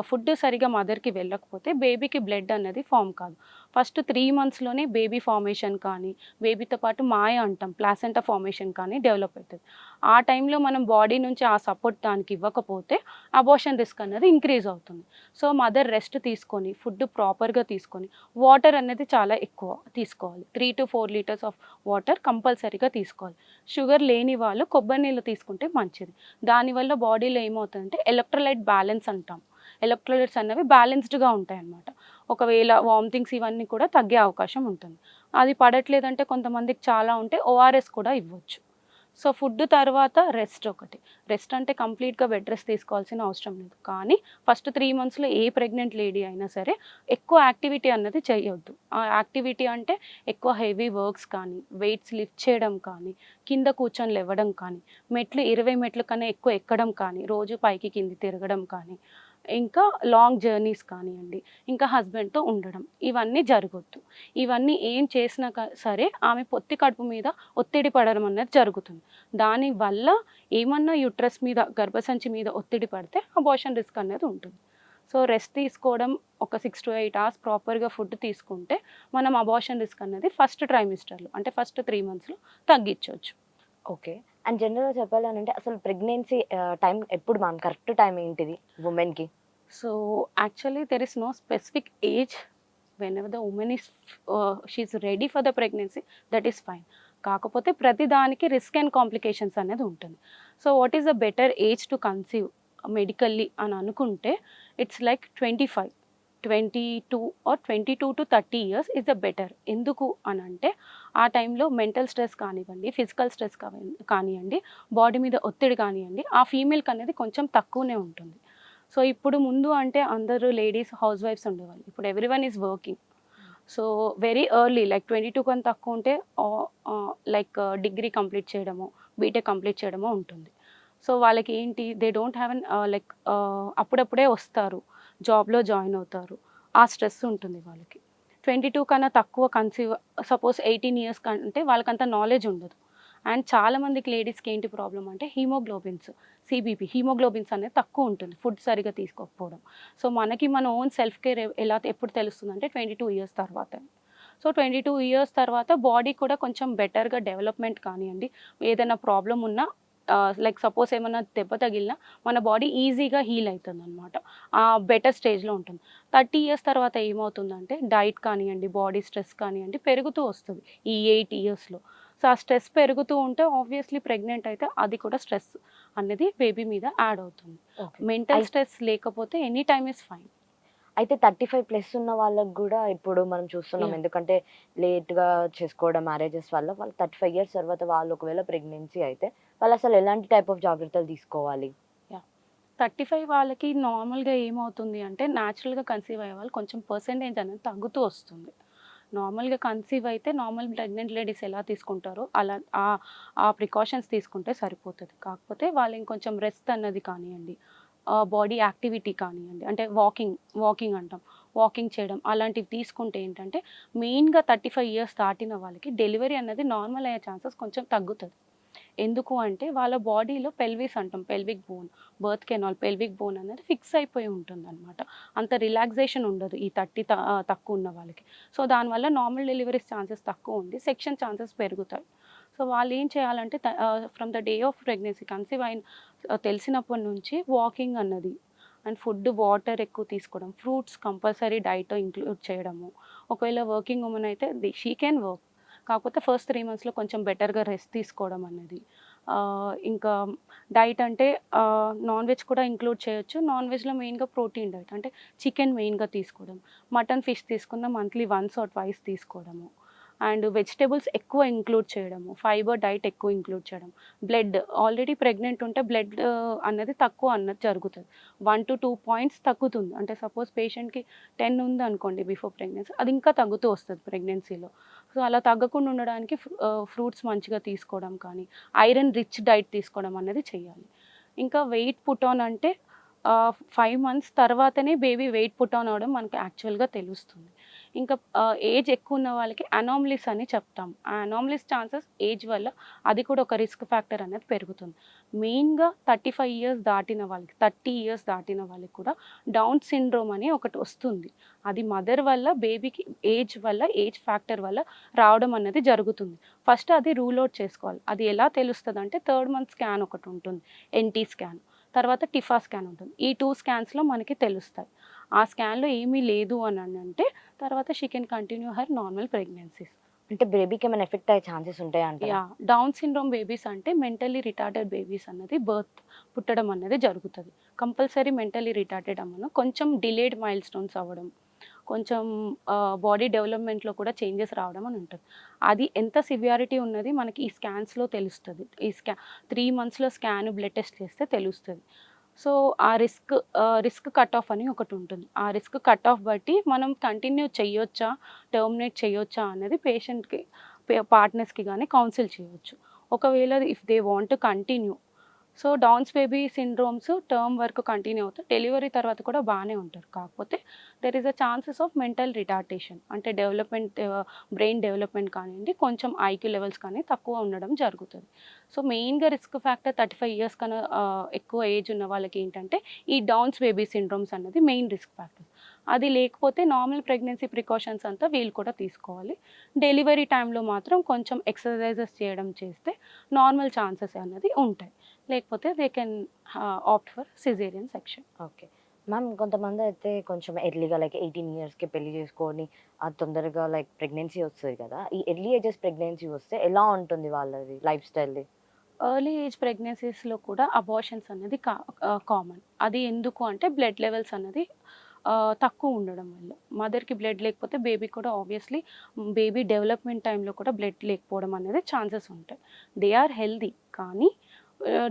ఫుడ్ సరిగ్గా మదర్‌కి వెళ్ళకపోతే బేబీకి బ్లడ్ అనేది ఫార్మ్ కాదు. ఫస్ట్ 3 మంత్స్‌లోనే బేబీ ఫార్మేషన్ కానీ, బేబీతో పాటు మాయ అంటాం ప్లాసెంటా ఫార్మేషన్ కానీ డెవలప్ అవుతది. ఆ టైంలో మనం బాడీ నుంచి ఆ సపోర్ట్ దానికి ఇవ్వకపోతే అబార్షన్ రిస్క్ అనేది ఇంక్రీజ్ అవుతుంది. సో మదర్ రెస్ట్ తీసుకొని, ఫుడ్ ప్రాపర్‌గా తీసుకొని, వాటర్ అనేది చాలా ఎక్కువ తీసుకోవాలి. 3-4 లీటర్స్ ఆఫ్ వాటర్ కంపల్సరీగా తీసుకోవాలి. షుగర్ లేని వాళ్ళు కొబ్బరి నీళ్ళు తీసుకుంటే మంచిది. దానివల్ల బాడీలో ఏమవుతుందంటే ఎలక్ట్రోలైట్ బ్యాలెన్స్ అంటాం. ఎలక్ట్రోలైట్స్ అనేవి బ్యాలెన్స్డ్‌గా ఉంటాయన్నమాట. ఒకవేళ వామిటింగ్స్ ఇవన్నీ కూడా తగ్గే అవకాశం ఉంటుంది. అది పడట్లేదంటే కొంతమందికి చాలా ఉంటే ఓఆర్ఎస్ కూడా ఇవ్వచ్చు. సో ఫుడ్ తర్వాత రెస్ట్ ఒకటి. రెస్ట్ అంటే కంప్లీట్‌గా బెడ్ రెస్ట్ తీసుకోవాల్సిన అవసరం లేదు. కానీ ఫస్ట్ 3 మంత్స్‌లో ఏ ప్రెగ్నెంట్ లేడీ అయినా సరే ఎక్కువ యాక్టివిటీ అన్నది చేయొద్దు. ఆ యాక్టివిటీ అంటే ఎక్కువ హెవీ వర్క్స్ కానీ, వెయిట్స్ లిఫ్ట్ చేయడం కానీ, కింద కూర్చొని లెవ్వడం కానీ, మెట్లు 20 మెట్ల కన్నా ఎక్కువ ఎక్కడం కానీ, రోజు పైకి కింది తిరగడం కానీ, ఇంకా లాంగ్ జర్నీస్ కానియండి, ఇంకా హస్బెండ్‌తో ఉండడం ఇవన్నీ జరగొద్దు. ఇవన్నీ ఏం చేసినా సరే ఆమె పొత్తి కడుపు మీద ఒత్తిడి పడడం అనేది జరుగుతుంది. దానివల్ల ఏమన్నా యూట్రస్ మీద, గర్భసంచి మీద ఒత్తిడి పడితే అబార్షన్ రిస్క్ అనేది ఉంటుంది. సో రెస్ట్ తీసుకోవడం ఒక 6-8 అవర్స్ ప్రాపర్‌గా ఫుడ్ తీసుకుంటే మనం అబార్షన్ రిస్క్ అనేది ఫస్ట్ ట్రైమిస్టర్‌లో అంటే ఫస్ట్ 3 మంత్స్‌లో తగ్గించొచ్చు. ఓకే. అండ్ జనరల్‌గా చెప్పాలనంటే అసలు ప్రెగ్నెన్సీ టైం ఎప్పుడు మ్యామ్? కరెక్ట్ టైం ఏంటిది వుమెన్‌కి? So actually there is no specific age. Whenever the women is she is ready for the pregnancy that is fine. కాకపోతే ప్రతి దానికి రిస్క్ అండ్ కాంప్లికేషన్స్ అనేది ఉంటుంది. So what is the better age to conceive medically అని అనుకుంటే it's like 25, 22 or 22-30 years is the better. ఎందుకు అని అంటే ఆ టైంలో మెంటల్ స్ట్రెస్ కానివ్వండి, ఫిజికల్ స్ట్రెస్ కానివ్వండి, బాడీ మీద ఒత్తిడి కానివ్వండి, ఆ ఫీమేల్కి అనేది కొంచెం తక్కువనే ఉంటుంది. సో ఇప్పుడు ముందు అంటే అందరూ లేడీస్ హౌస్ వైఫ్స్ ఉండేవాళ్ళు. ఇప్పుడు everyone is working. So very early like 22 కన్నా తక్కువ ఉంటే లైక్ డిగ్రీ కంప్లీట్ చేయడమో, బీటెక్ కంప్లీట్ చేయడమో ఉంటుంది. సో వాళ్ళకి ఏంటి they don't have an like అప్పుడప్పుడే వస్తారు. జాబ్‌లో జాయిన్ అవుతారు. ఆ స్ట్రెస్ ఉంటుంది వాళ్ళకి. 22 కన్నా తక్కువ కన్సీవ్ సపోజ్ 18 ఇయర్స్ కంటే వాళ్ళకంత నాలెడ్జ్ ఉండదు. అండ్ చాలా మందికి లేడీస్‌కి ఏంటి ప్రాబ్లమ్ అంటే హిమోగ్లోబిన్స్, సీబీపీ హిమోగ్లోబిన్స్ అనేది తక్కువ ఉంటుంది. ఫుడ్ సరిగ్గా తీసుకోకపోవడం. సో మనకి మన ఓన్ సెల్ఫ్ కేర్ ఎలా ఎప్పుడు తెలుస్తుందంటే 22 ఇయర్స్ తర్వాతే. సో 22 ఇయర్స్ తర్వాత బాడీ కూడా కొంచెం బెటర్‌గా డెవలప్‌మెంట్ కానియండి, ఏదైనా ప్రాబ్లమ్ ఉన్నా లైక్ సపోజ్ ఏమన్నా దెబ్బ తగిలినా మన బాడీ ఈజీగా హీల్ అయితుందనమాట. బెటర్ స్టేజ్‌లో ఉంటుంది. 30 ఇయర్స్ తర్వాత ఏమవుతుందంటే డైట్ కానియండి, బాడీ స్ట్రెస్ కానియండి పెరుగుతూ వస్తది ఈ 8 ఇయర్స్‌లో. సో ఆ స్ట్రెస్ పెరుగుతూ ఉంటే ఆబ్వియస్‌లీ ప్రెగ్నెంట్ అయితే అది కూడా స్ట్రెస్ అనేది బేబీ మీద యాడ్ అవుతుంది. ఓకే. మెంటల్ స్ట్రెస్ లేకపోతే ఎనీ టైమ్ ఈజ్ ఫైన్. అయితే 35 ప్లస్ ఉన్న వాళ్ళకి గూడా ఇప్పుడు మనం చూస్తున్నాం. యాహ్! ఎందుకంటే లేట్‌గా చేసుకోవడం మ్యారేజెస్ వల్ల వాళ్ళు 35 ఇయర్స్ తర్వాత వాళ్ళు ఒకవేళ ప్రెగ్నెన్సీ అయితే వాళ్ళసలు ఎలాంటి టైప్ ఆఫ్ జాగ్రత్తలు తీసుకోవాలి? యాహ్! 35 వాళ్ళకి నార్మల్‌గా ఏమవుతుంది అంటే న్యాచురల్‌గా కన్సీవ్ అయ్యే వాళ్ళు కొంచెం పర్సెంటేజ్ అనేది తగ్గుతూ వస్తుంది. నార్మల్‌గా కన్సీవ్ అయితే నార్మల్ ప్రెగ్నెంట్ లేడీస్ ఎలా తీసుకుంటారో అలా ఆ ప్రికాషన్స్ తీసుకుంటే సరిపోతది. కాకపోతే వాళ్ళు ఇంకొంచెం రెస్ట్ అన్నది కానియండి, బాడీ యాక్టివిటీ కానియండి, అంటే వాకింగ్ అంటాం. వాకింగ్ చేయడం అలాంటివి తీసుకుంటే ఏంటంటే మెయిన్‌గా 35 ఇయర్స్ దాటిన వాళ్ళకి డెలివరీ అన్నది నార్మల్ అయ్యే ఛాన్సెస్ కొంచెం తగ్గుతది. ఎందుకు అంటే వాళ్ళ బాడీలో పెల్విస్ అంటాం, pelvic bone, birth canal, pelvic bone అనేది ఫిక్స్ అయిపోయి ఉంటుందన్నమాట. అంత రిలాక్సేషన్ ఉండదు ఈ తక్కువ ఉన్న వాళ్ళకి. సో దానివల్ల నార్మల్ డెలివరీస్ ఛాన్సెస్ తక్కువ ఉండి సెక్షన్ ఛాన్సెస్ పెరుగుతాయి. సో వాళ్ళు ఏం చేయాలంటే from the day of pregnancy conceive అయిన తెలిసినప్పటి నుంచి వాకింగ్ అన్నది అండ్ ఫుడ్, వాటర్ ఎక్కువ తీసుకోవడం, ఫ్రూట్స్ కంపల్సరీ డైట్ ఇంక్లూడ్ చేయడము. ఒకవేళ వర్కింగ్ ఉమెన్ అయితే షీ కెన్ వర్క్, కాకపోతే ఫస్ట్ 3 మంత్స్‌లో కొంచెం బెటర్‌గా రెస్ట్ తీసుకోవడం అన్నది. ఇంకా డైట్ అంటే నాన్ వెజ్ కూడా ఇంక్లూడ్ చేయొచ్చు. నాన్ వెజ్‌లో మెయిన్‌గా ప్రోటీన్ డైట్ అంటే చికెన్ మెయిన్‌గా తీసుకోవడం. మటన్, ఫిష్ తీసుకున్న మంత్లీ వన్స్ ఆర్ ట్వైస్ తీసుకోవడము. అండ్ వెజిటబుల్స్ ఎక్కువ ఇంక్లూడ్ చేయడము. ఫైబర్ డైట్ ఎక్కువ ఇంక్లూడ్ చేయడం. బ్లడ్ ఆల్రెడీ ప్రెగ్నెంట్ ఉంటే బ్లడ్ అన్నది తక్కువ అన్నది జరుగుతది. 1-2 పాయింట్స్ తగ్గుతుంది. అంటే సపోజ్ పేషెంట్‌కి 10 ఉందనుకోండి బిఫోర్ ప్రెగ్నెన్సీ, అది ఇంకా తగ్గుతూ వస్తది ప్రెగ్నెన్సీలో. సో అలా తగ్గకుండా ఉండడానికి ఫ్రూట్స్ మంచిగా తీసుకోవడం కానీ, ఐరన్ రిచ్ డైట్ తీసుకోవడం అనేది చేయాలి. ఇంకా వెయిట్ పుట్ ఆన్ అంటే 5 మంత్స్ తర్వాతనే బేబీ వెయిట్ పుట్ ఆన్ అవ్వడం మనకి యాక్చువల్‌గా తెలుస్తుంది. ఇంకా ఏజ్ ఎక్కువ ఉన్న వాళ్ళకి అనామలీస్ అని చెప్తాం. ఆ అనామలీస్ ఛాన్సెస్ ఏజ్ వల్ల అది కూడా ఒక రిస్క్ ఫ్యాక్టర్ అనేది పెరుగుతుంది. మెయిన్‌గా 35 ఇయర్స్ దాటిన వాళ్ళకి, 30 ఇయర్స్ దాటిన వాళ్ళకి కూడా డౌన్ సిండ్రోమ్ అని ఒకటి వస్తుంది. అది మదర్ వల్ల, బేబీకి ఏజ్ వల్ల, ఏజ్ ఫ్యాక్టర్ వల్ల రావడం అనేది జరుగుతుంది. ఫస్ట్ అది రూల్ ఔట్ చేసుకోవాలి. అది ఎలా తెలుస్తదంటే 3rd మంత్ స్కాన్ ఒకటి ఉంటుంది. NT scan. తర్వాత టిఫా స్కాన్ ఉంటుంది. ఈ 2 స్కాన్స్‌లో మనకి తెలుస్తాయి. ఆ స్కాన్‌లో ఏమీ లేదు అంటే తర్వాత she can continue her normal pregnancies. అంటే బేబీకి ఏమైనా ఎఫెక్ట్ అయ్యే ఛాన్సెస్ ఉంటాయంటారా? యాహ్! డౌన్ సిండ్రోమ్ బేబీస్ అంటే మెంటల్లీ రిటార్డెడ్ బేబీస్ అన్నది పుట్టడం అనేది జరుగుతది. కంపల్సరీ మెంటల్లీ రిటార్డెడ్ అమ్మను కొంచెం డిలేడ్ మైల్‌స్టోన్స్ అవ్వడం, కొంచెం బాడీ డెవలప్‌మెంట్‌లో కూడా చేంజెస్ రావడం అని ఉంటది. అది ఎంత సివియారిటీ ఉన్నది మనకి ఈ స్కాన్స్‌లో తెలుస్తది. 3 మంత్స్‌లో స్కాన్, బ్లడ్ టెస్ట్ చేస్తే తెలుస్తది. సో, ఆ రిస్క్ కట్ ఆఫ్ అని ఒకటుంటుంది. ఆ రిస్క్ కట్ ఆఫ్ బట్టి మనం కంటిన్యూ చెయ్యొచ్చా, టర్మినేట్ చెయ్యొచ్చా అనేది పేషెంట్‌కి, పార్ట్నర్స్‌కి గాని కౌన్సిల్ చేయొచ్చు. ఒకవేళ if they want to continue, so, Down's baby syndromes term వరకు కంటిన్యూ అవుతాయి. డెలివరీ తర్వాత కూడా బానే ఉంటారు. కాకపోతే there is a chances of mental retardation అంటే బ్రెయిన్ డెవలప్‌మెంట్ కానియండి, కొంచెం ఐక్యూ లెవెల్స్ కానీ తక్కువ ఉండడం జరుగుతది. సో, మెయిన్‌గా రిస్క్ ఫ్యాక్టర్ 35 ఇయర్స్ కన్నా ఎక్కువ ఏజ్ ఉన్న వాళ్ళకి ఏంటంటే ఈ డౌన్స్ బేబీ సిండ్రోమ్స్ అన్నది మెయిన్ రిస్క్ ఫ్యాక్టర్. అది లేకపోతే నార్మల్ ప్రెగ్నెన్సీ ప్రికాషన్స్ అంతా వీళ్ళు కూడా తీసుకోవాలి. డెలివరీ టైంలో మాత్రం కొంచెం ఎక్సర్‌సైజెస్ చేయడం చేస్తే నార్మల్ ఛాన్సెస్ అన్నది ఉంటాయి. లేకపోతే they can opt for caesarean section. Okay. Ma'am కొంతమందయితే కొంచెం ఎర్లీగా లైక్ 18 ఇయర్స్‌కే పెళ్లి చేసుకొని, తొందరగా లైక్ ప్రెగ్నెన్సీ వస్తది కదా! ఈ ఎర్లీ ఏజెస్ ప్రెగ్నెన్సీ వస్తే ఎలా ఉంటుంది వాళ్ళది లైఫ్ స్టైల్‌ది? ఎర్లీ ఏజ్ ప్రెగ్నెన్సీస్‌లో కూడా అబార్షన్స్ అనేది కామన్. అది ఎందుకు అంటే బ్లడ్ లెవెల్స్ అన్నది తక్కువ ఉండడం వల్ల. మదర్‌కి బ్లడ్ లేకపోతే బేబీకి కూడా ఆబ్వియస్‌లీ బేబీ డెవలప్‌మెంట్ టైంలో కూడా బ్లడ్ లేకపోవడం అనేది ఛాన్సెస్ ఉంటాయి. దే ఆర్ హెల్తీ, కానీ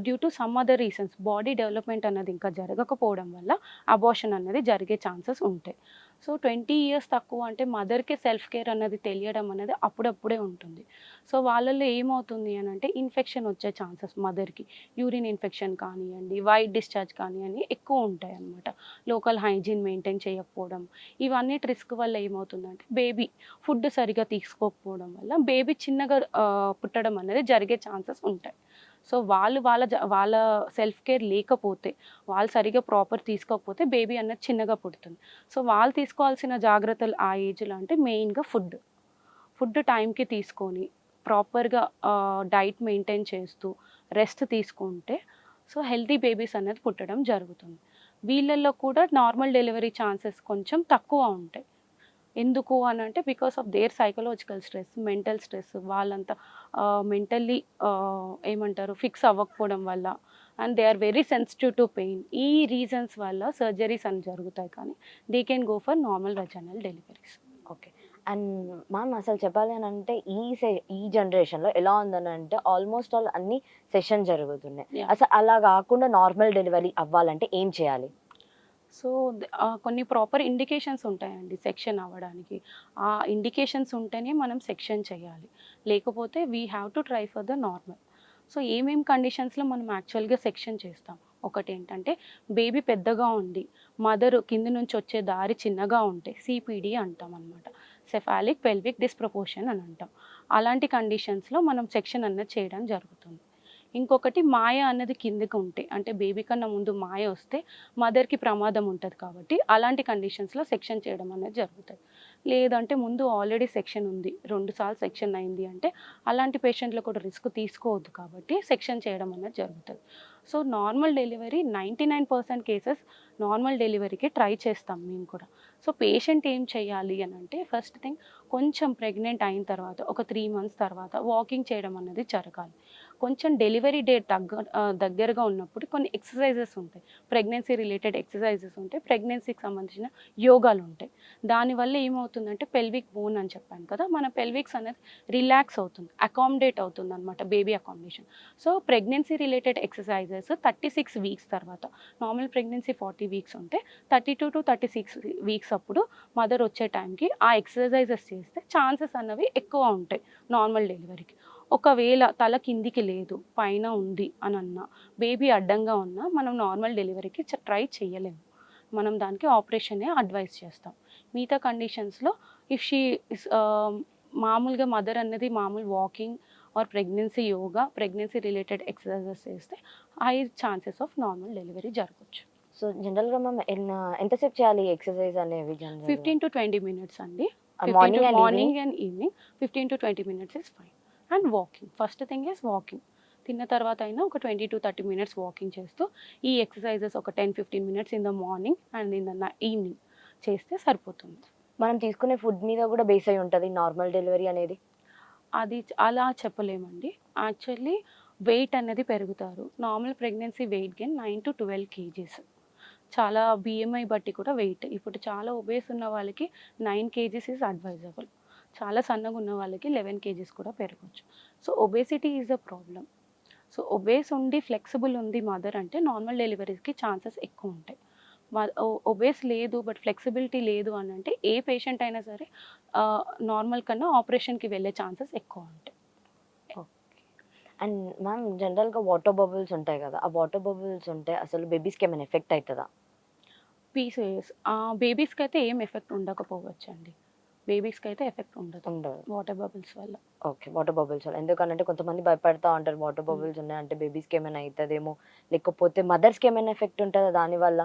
due to some other reasons body development అన్నది ఇంకా జరగకపోవడం వల్ల అబార్షన్ అన్నది జరిగే ఛాన్సెస్ ఉంటాయి. సో, 20 ఇయర్స్ తక్కువ అంటే మదర్‌కి సెల్ఫ్ కేర్ అన్నది తెలియడం అనేది అప్పుడప్పుడే ఉంటుంది. సో, వాళ్ళలో ఏమవుతుంది అనంటే ఇన్ఫెక్షన్ వచ్చే ఛాన్సెస్ మదర్‌కి. యూరిన్ ఇన్ఫెక్షన్ కానియ్యండి, వైట్ డిశ్చార్జ్ కానియ్యండి ఎక్కువ ఉంటాయన్నమాట. లోకల్ హైజీన్ మెయింటైన్ చేయకపోవడం, ఇవన్నిటి రిస్క్ వల్ల ఏమవుతుందంటే బేబీ ఫుడ్ సరిగ్గా తీసుకోకపోవడం వల్ల బేబీ చిన్నగా పుట్టడం అనేది జరిగే ఛాన్సెస్ ఉంటాయి. సో, వాళ్ళు వాళ్ళ సెల్ఫ్ కేర్ లేకపోతే, వాళ్ళు సరిగ్గా ప్రాపర్ తీసుకోకపోతే బేబీ అన్నది చిన్నగా పుడుతుంది. సో, వాళ్ళు తీసుకోవాల్సిన జాగ్రత్తలు ఆ ఏజ్‌లో అంటే మెయిన్‌గా ఫుడ్ టైంకి తీసుకొని, ప్రాపర్‌గా డైట్ మెయింటైన్ చేస్తూ, రెస్ట్ తీసుకుంటే, సో, హెల్తీ బేబీస్ అనేది పుట్టడం జరుగుతుంది. వీళ్ళల్లో కూడా నార్మల్ డెలివరీ ఛాన్సెస్ కొంచెం తక్కువ ఉంటాయి. ఎందుకు అనంటే because of their psychological stress, mental stress, వాళ్ళంతా మెంటల్లీ ఏమంటారు ఫిక్స్ అవ్వకపోవడం వల్ల, and they are very sensitive to pain. ఈ రీజన్స్ వల్ల సర్జరీస్ అని జరుగుతాయి, కానీ they can go for normal vaginal deliveries. Okay. And ma'am అసలు చెప్పాలి అనంటే ఈ జనరేషన్‌లో ఎలా ఉందనంటే ఆల్మోస్ట్ ఆల్ అన్ని సెషన్ జరుగుతున్నాయి. యాహ్! అసలు అలా గాకుండా నార్మల్ డెలివరీ అవ్వాలంటే ఏం చేయాలి? సో, కొన్ని ప్రాపర్ ఇండికేషన్స్ ఉంటాయండి సెక్షన్ అవ్వడానికి. ఆ ఇండికేషన్స్ ఉంటేనే మనం సెక్షన్ చేయాలి. లేకపోతే we have to try for the normal. So, ఏమేం కండిషన్స్‌లో మనం యాక్చువల్‌గా సెక్షన్ చేస్తాం. ఒకటేంటంటే బేబీ పెద్దగా ఉండి, మదర్ కింద నుంచి వచ్చే దారి చిన్నగా ఉంటే సీపీడీ అంటామనమాట. సెఫాలిక్ పెల్విక్ డిస్ప్రపోర్షన్ అని అంటాం. అలాంటి కండిషన్స్‌లో మనం సెక్షన్ అన్నది చేయడం జరుగుతుంది. ఇంకొకటి మాయ అన్నది కిందకి ఉంటే అంటే బేబీ కన్నా ముందు మాయ వస్తే మదర్కి ప్రమాదం ఉంటుంది కాబట్టి అలాంటి కండిషన్స్లో సెక్షన్ చేయడం అనేది జరుగుతుంది. లేదంటే ముందు ఆల్రెడీ సెక్షన్ ఉంది 2 సార్లు సెక్షన్ అయింది అంటే అలాంటి పేషెంట్లు కూడా రిస్క్ తీసుకోవద్దు కాబట్టి సెక్షన్ చేయడం అనేది జరుగుతుంది. So normal delivery 99% cases normal డెలివరీకి ట్రై చేస్తాం మేము కూడా. సో పేషెంట్ ఏం చేయాలి అని అంటే ఫస్ట్ థింగ్ కొంచెం ప్రెగ్నెంట్ అయిన తర్వాత ఒక 3 మంత్స్ తర్వాత వాకింగ్ చేయడం అనేది జరగాలి. కొంచెం డెలివరీ డేట్ దగ్గరగా ఉన్నప్పుడు కొన్ని ఎక్సర్సైజెస్ ఉంటాయి. ప్రెగ్నెన్సీ రిలేటెడ్ ఎక్సర్సైజెస్ ఉంటాయి. ప్రెగ్నెన్సీకి సంబంధించిన యోగాలు ఉంటాయి. దానివల్ల ఏమవుతుందంటే పెల్విక్ బోన్ అని చెప్పాను కదా, మన పెల్విక్స్ అనేది రిలాక్స్ అవుతుంది, అకామిడేట్ అవుతుంది అనమాట, baby accommodation. So pregnancy related exercises 36 weeks తర్వాత, నార్మల్ ప్రెగ్నెన్సీ 40 వీక్స్ ఉంటే 32 to 36 వీక్స్ అప్పుడు మదర్ వచ్చే టైంకి ఆ ఎక్సర్సైజెస్ చేస్తే ఛాన్సెస్ అన్నవి ఎక్కువ ఉంటాయి నార్మల్ డెలివరీకి. ఒకవేళ తల కిందికి లేదు పైన ఉంది అని అన్నా, బేబీ అడ్డంగా ఉన్నా మనం నార్మల్ డెలివరీకి ట్రై చేయలేము. మనం దానికి ఆపరేషనే అడ్వైస్ చేస్తాం. మిగతా కండిషన్స్లో ఇఫ్ షీ మామూలుగా మదర్ అన్నది మామూలు walking or pregnancy yoga, pregnancy related exercises చేస్తే high chances of normal delivery జరగచ్చు. సో జనరల్‌గా మ్యామ్ ఎంతసేపు చేయాలి ఈ ఎక్సర్సైజ్ అనేవి జనరల్‌గా? 15 to 20 మినిట్స్ అండి. Morning and evening? Morning and evening 15 to 20 minutes is fine. And walking, first thing is walking. తిన్న తర్వాత అయినా ఒక 20 to 30 మినిట్స్ వాకింగ్ చేస్తూ ఈ ఎక్సర్సైజెస్ ఒక 10-15 minutes in the morning and in the evening చేస్తే సరిపోతుంది. మనం తీసుకునే ఫుడ్ మీద కూడా బేస్ అయి ఉంటది నార్మల్ డెలివరీ అనేది? అది అలా చెప్పలేమండి. యాక్చువల్లీ వెయిట్ అనేది పెరుగుతారు. Normal pregnancy weight gain 9 to 12 kgs. చాలా బిఎంఐ బట్టి కూడా వెయిట్. ఇప్పుడు చాలా ఒబేస్ ఉన్న వాళ్ళకి 9 కేజీస్ ఈజ్ అడ్వైజబుల్. చాలా సన్నగా ఉన్న వాళ్ళకి 11 కేజీస్ కూడా పెరగొచ్చు. So obesity is a problem. So obese ఉండి ఫ్లెక్సిబుల్ ఉంది మదర్ అంటే నార్మల్ డెలివరీస్కి ఛాన్సెస్ ఎక్కువ ఉంటాయి. ఒబేస్ లేదు బట్ ఫ్లెక్సిబిలిటీ లేదు అని అంటే ఏ పేషెంట్ అయినా సరే నార్మల్ కన్నా ఆపరేషన్కి వెళ్ళే ఛాన్సెస్ ఎక్కువ ఉంటాయి. ఓకే. అండ్ మ్యామ్ జనరల్‌గా వాటర్ బబుల్స్ ఉంటాయి కదా! ఆ వాటర్ బబుల్స్ ఉంటే అసలు బేబీస్‌కి ఏమైనా ఎఫెక్ట్ అయితదా? పీసీఓఎస్ బేబీస్కి అయితే ఏం ఎఫెక్ట్ ఉండకపోవచ్చండి. బేబీస్కి అయితే ఎఫెక్ట్ ఉండదు ఉండదు. వాటర్ బబుల్స్ వల్ల. ఓకే. వాటర్ బబుల్స్ వల్ల. ఎందుకనంటే కొంతమంది భయపడతా ఉంటారు. వాటర్ బబుల్స్ ఉన్నాయంటే బేబీస్‌కి ఏమైనా అయితదేమో, లేకపోతే మదర్స్‌కి ఏమైనా ఎఫెక్ట్ ఉంటదా దానివల్ల?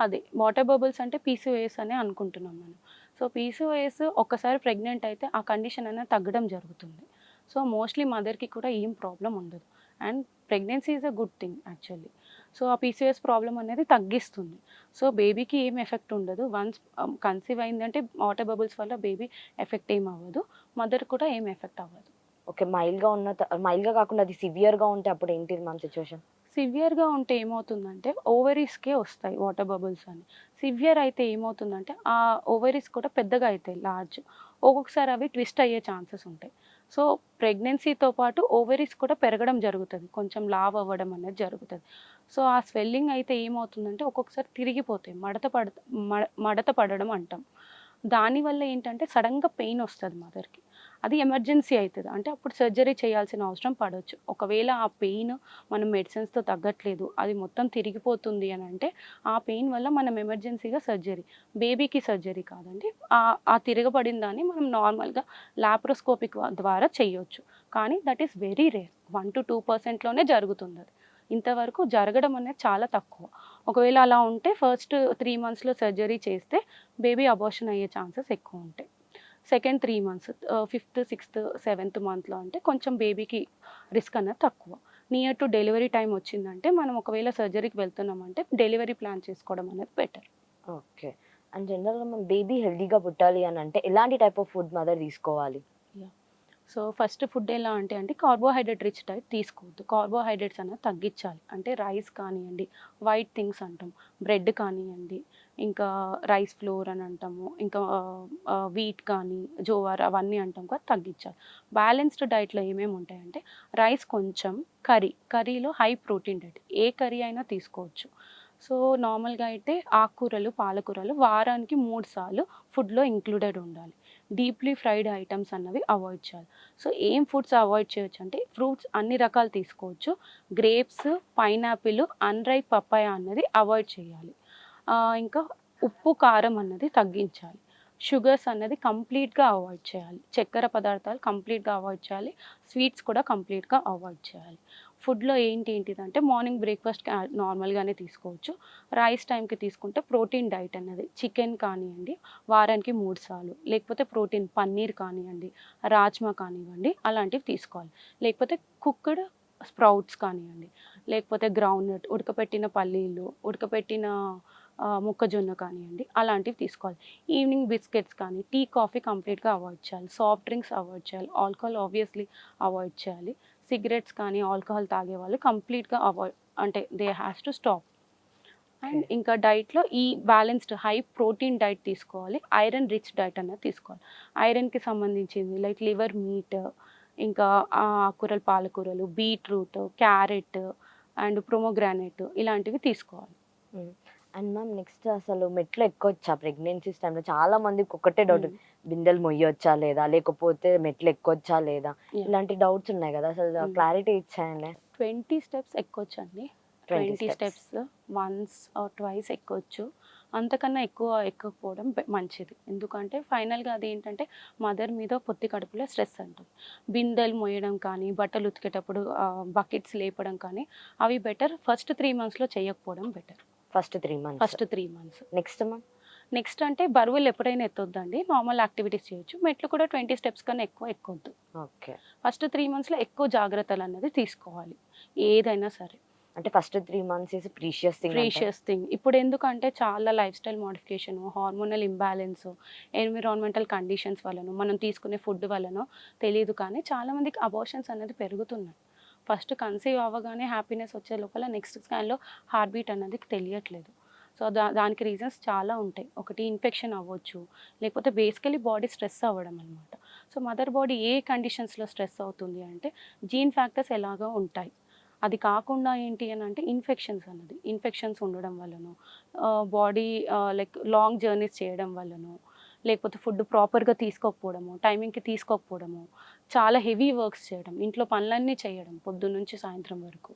అదే వాటర్ బబుల్స్ అంటే పీసీఓఎస్ అనే అనుకుంటున్నాం మనం. సో పీసీఓఎస్ ఒక్కసారి ప్రెగ్నెంట్ అయితే ఆ కండిషన్ అనేది తగ్గడం జరుగుతుంది. సో మోస్ట్లీ మదర్కి కూడా ఏం ప్రాబ్లం ఉండదు. And pregnancy is a good thing actually. So ఆ పీసీఓఎస్ ప్రాబ్లం అనేది తగ్గిస్తుంది. సో బేబీకి ఏం ఎఫెక్ట్ ఉండదు. వన్స్ కన్సీవ్ అయిందంటే వాటర్ బబుల్స్ వల్ల బేబీ ఎఫెక్ట్ ఏం అవ్వదు. మదర్ కూడా ఏం ఎఫెక్ట్ అవ్వదు. ఓకే. మైల్డ్‌గా కాకుండా అది సివియర్‌గా ఉంటే అప్పుడు ఏంటిది మ్యామ్ సిట్యుయేషన్? సివియర్‌గా ఉంటే ఏమవుతుందంటే ఓవరీస్‌కే వస్తాయి వాటర్ బబుల్స్ అని. సివియర్ అయితే ఏమవుతుందంటే ఆ ఓవరీస్ కూడా పెద్దగా అయితాయి, లార్జ్. ఒక్కొక్కసారి అవి ట్విస్ట్ అయ్యే ఛాన్సెస్ ఉంటాయి. సో ప్రెగ్నెన్సీతో పాటు ఓవరీస్ కూడా పెరగడం జరుగుతది. కొంచెం లావు అవ్వడం అనేది జరుగుతది. సో ఆ స్వెల్లింగ్ అయితే ఏమవుతుందంటే ఒక్కొక్కసారి తిరిగిపోతాయి. మడత పడడం అంటాం. దానివల్ల ఏంటంటే సడెన్‌గా పెయిన్ వస్తది మదర్‌కి. అది ఎమర్జెన్సీ అయితది. అంటే అప్పుడు సర్జరీ చేయాల్సిన అవసరం పడొచ్చు. ఒకవేళ ఆ పెయిన్ మనం మెడిసిన్స్‌తో తగ్గట్లేదు, అది మొత్తం తిరిగిపోతుంది అని అంటే, ఆ పెయిన్ వల్ల మనం ఎమర్జెన్సీగా సర్జరీ. బేబీకి సర్జరీ కాదండి. ఆ తిరగబడిన దాన్ని మనం నార్మల్‌గా లాప్రోస్కోపిక్ ద్వారా చేయొచ్చు. కానీ దట్ ఈస్ వెరీ రేర్. 1-2%లోనే జరుగుతుందది. ఇంతవరకు జరగడం అనేది చాలా తక్కువ. ఒకవేళ అలా ఉంటే ఫస్ట్ 3 మంత్స్‌లో సర్జరీ చేస్తే బేబీ అబార్షన్ అయ్యే ఛాన్సెస్ ఎక్కువ ఉంటాయి. Second 3 months, fifth, sixth, seventh మంత్‌లో అంటే కొంచెం బేబీకి రిస్క్ అనేది తక్కువ. నియర్ టు డెలివరీ టైమ్ వచ్చిందంటే మనం ఒకవేళ సర్జరీకి వెళ్తున్నామంటే డెలివరీ ప్లాన్ చేసుకోవడం అనేది బెటర్. ఓకే. అండ్ జనరల్‌గా మనం బేబీ హెల్తీగా పుట్టాలి అనంటే ఎలాంటి టైప్ ఆఫ్ ఫుడ్ మదర్ తీసుకోవాలి? యాహ్! సో ఫస్ట్ ఫుడ్ ఎలా అంటే కార్బోహైడ్రేట్ రిచ్ డైట్ తీసుకోవద్దు. కార్బోహైడ్రేట్స్ అనేది తగ్గించాలి. అంటే రైస్ కానియండి, వైట్ థింగ్స్ అంటాం. బ్రెడ్ కానియండి, ఇంకా రైస్ ఫ్లోర్ అని అంటాము. ఇంకా వీట్ కానీ, జోవార్ అవన్నీ అంటాం కదా, తగ్గించాలి. బ్యాలెన్స్డ్ డైట్‌లో ఏమేమి ఉంటాయంటే రైస్ కొంచెం, కర్రీలో హై ప్రోటీన్ డైట్. ఏ కర్రీ అయినా తీసుకోవచ్చు. సో నార్మల్‌గా అయితే ఆకుకూరలు, పాలకూరలు వారానికి 3 సార్లు ఫుడ్‌లో ఇంక్లూడెడ్ ఉండాలి. డీప్‌లీ ఫ్రైడ్ ఐటెమ్స్ అన్నవి అవాయిడ్ చేయాలి. సో ఏం ఫుడ్స్ అవాయిడ్ చేయొచ్చు అంటే ఫ్రూట్స్ అన్ని రకాలు తీసుకోవచ్చు. గ్రేప్స్, పైనాపిల్, అన్‌రైప్ పపాయ అన్నది అవాయిడ్ చేయాలి. ఇంకా ఉప్పు, కారం అన్నది తగ్గించాలి. షుగర్స్ అన్నది కంప్లీట్‌గా అవాయిడ్ చేయాలి. చక్కెర పదార్థాలు కంప్లీట్‌గా అవాయిడ్ చేయాలి. స్వీట్స్ కూడా కంప్లీట్‌గా అవాయిడ్ చేయాలి. ఫుడ్లో ఏంటిదంటే మార్నింగ్ బ్రేక్ఫాస్ట్ నార్మల్గానే తీసుకోవచ్చు. రైస్ టైంకి తీసుకుంటే ప్రోటీన్ డైట్ అన్నది చికెన్ కానివ్వండి వారానికి 3 సార్లు, లేకపోతే ప్రోటీన్ పన్నీర్ కానివ్వండి, రాజ్మా కానివ్వండి అలాంటివి తీసుకోవాలి. లేకపోతే కుక్డ్ స్ప్రౌట్స్ కానివ్వండి, లేకపోతే గ్రౌండ్నట్ ఉడకపెట్టిన పల్లీలు, ఉడకపెట్టిన మొక్కజొన్న కానివ్వండి అలాంటివి తీసుకోవాలి. ఈవినింగ్ బిస్కెట్స్ కానీ టీ కాఫీ కంప్లీట్గా అవాయిడ్ చేయాలి. సాఫ్ట్ డ్రింక్స్ అవాయిడ్ చేయాలి. ఆల్కహాల్ ఆబ్వియస్లీ అవాయిడ్ చేయాలి. సిగరెట్స్ కానీ ఆల్కహాల్ తాగేవాళ్ళు కంప్లీట్గా అవాయిడ్, అంటే they has to stop. And okay. ఇంకా డైట్‌లో ఈ బ్యాలెన్స్డ్ హై ప్రోటీన్ డైట్ తీసుకోవాలి. ఐరన్ రిచ్ డైట్ అనేది తీసుకోవాలి. ఐరన్‌కి సంబంధించింది లైక్ లివర్ మీట్, ఇంకా ఆకుకూరలు, పాలకూరలు, బీట్రూట్, క్యారెట్ అండ్ ప్రొమోగ్రానేట్ ఇలాంటివి తీసుకోవాలి. హ్మ్. అండ్ మ్యామ్ నెక్స్ట్ అసలు మెట్లు ఎక్కొచ్చా ప్రెగ్నెన్సీస్ టైమ్‌లో? చాలా మందికి ఒకటే డౌట్. హ్మ్. బిందెలు మొయ్యొచ్చా లేదా? లేకపోతే మెట్లు ఎక్కొచ్చా లేదా? యాహ్! ఇలాంటి డౌట్స్ ఉన్నాయి గదా! అసలు హ్మ్. క్లారిటీ ఇచ్చేయండి. 20 స్టెప్స్ ఎక్కొచ్చండి. 20 20 steps. Steps once or twice ఎక్కొచ్చు. అంతకన్నా ఎక్కువ ఎక్కకపోవడం మంచిది. ఎందుకంటే ఫైనల్‌గా అదేంటంటే మదర్ మీద పొత్తి కడుపులో స్ట్రెస్ అంటాం. బిందెలు మోయడం కానీ, బట్టలు ఉతికేటప్పుడు బకెట్స్ లేపడం కానీ అవి బెటర్. ఫస్ట్ 3 మంత్స్‌లో చేయకపోవడం better. First 3 months. First 3 months. Next ma'am? Next అంటే బరువులు ఎప్పుడైనా ఎత్తొద్దండి. నార్మల్ యాక్టివిటీస్ చేయొచ్చు. మెట్లు కూడా 20 స్టెప్స్ కన్నా ఎక్కువ ఎక్కొద్దు. ఓకే. ఫస్ట్ 3 మంత్స్‌లో ఎక్కువ జాగ్రత్తలనేది తీసుకోవాలి. ఏదైనా సరే. అంటే first 3 months is precious thing అంటారా? Precious thing. ఇప్పుడెందుకంటే చాలా lifestyle modification, hormonal imbalance, environmental conditions వల్లనో, మనం తీసుకునే ఫుడ్ వల్లనో తెలీదు కానీ చాలామందికి అబార్షన్స్ అనేది పెరుగుతున్నాయి. ఫస్ట్ కన్సీవ్ అవ్వగానే హ్యాపీనెస్ వచ్చే లోపల నెక్స్ట్ స్కాన్‌లో హార్ట్ బీట్ అన్నది తెలియట్లేదు. సో, దానికి రీజన్స్ చాలా ఉంటాయి. ఒకటి ఇన్ఫెక్షన్ అవ్వచ్చు, లేకపోతే బేసికలీ బాడీ స్ట్రెస్ అవ్వడం అనమాట. సో, మదర్ బాడీ ఏ కండిషన్స్‌లో స్ట్రెస్ అవుతుంది అంటే జీన్ ఫ్యాక్టర్స్ ఎలాగో ఉంటాయి. అది కాకుండా ఏంటి అనంటే ఇన్ఫెక్షన్స్ ఉండడం వల్లనో, బాడీ లైక్ లాంగ్ జర్నీస్ చేయడం వల్లనో, లేకపోతే ఫుడ్ ప్రాపర్‌గా తీసుకోకపోవడమో, టైమింగ్‌కి తీసుకోకపోవడమో, చాలా హెవీ వర్క్స్ చేయడం, ఇంట్లో పనులన్నీ చేయడం పొద్దున్నుంచి సాయంత్రం వరకు.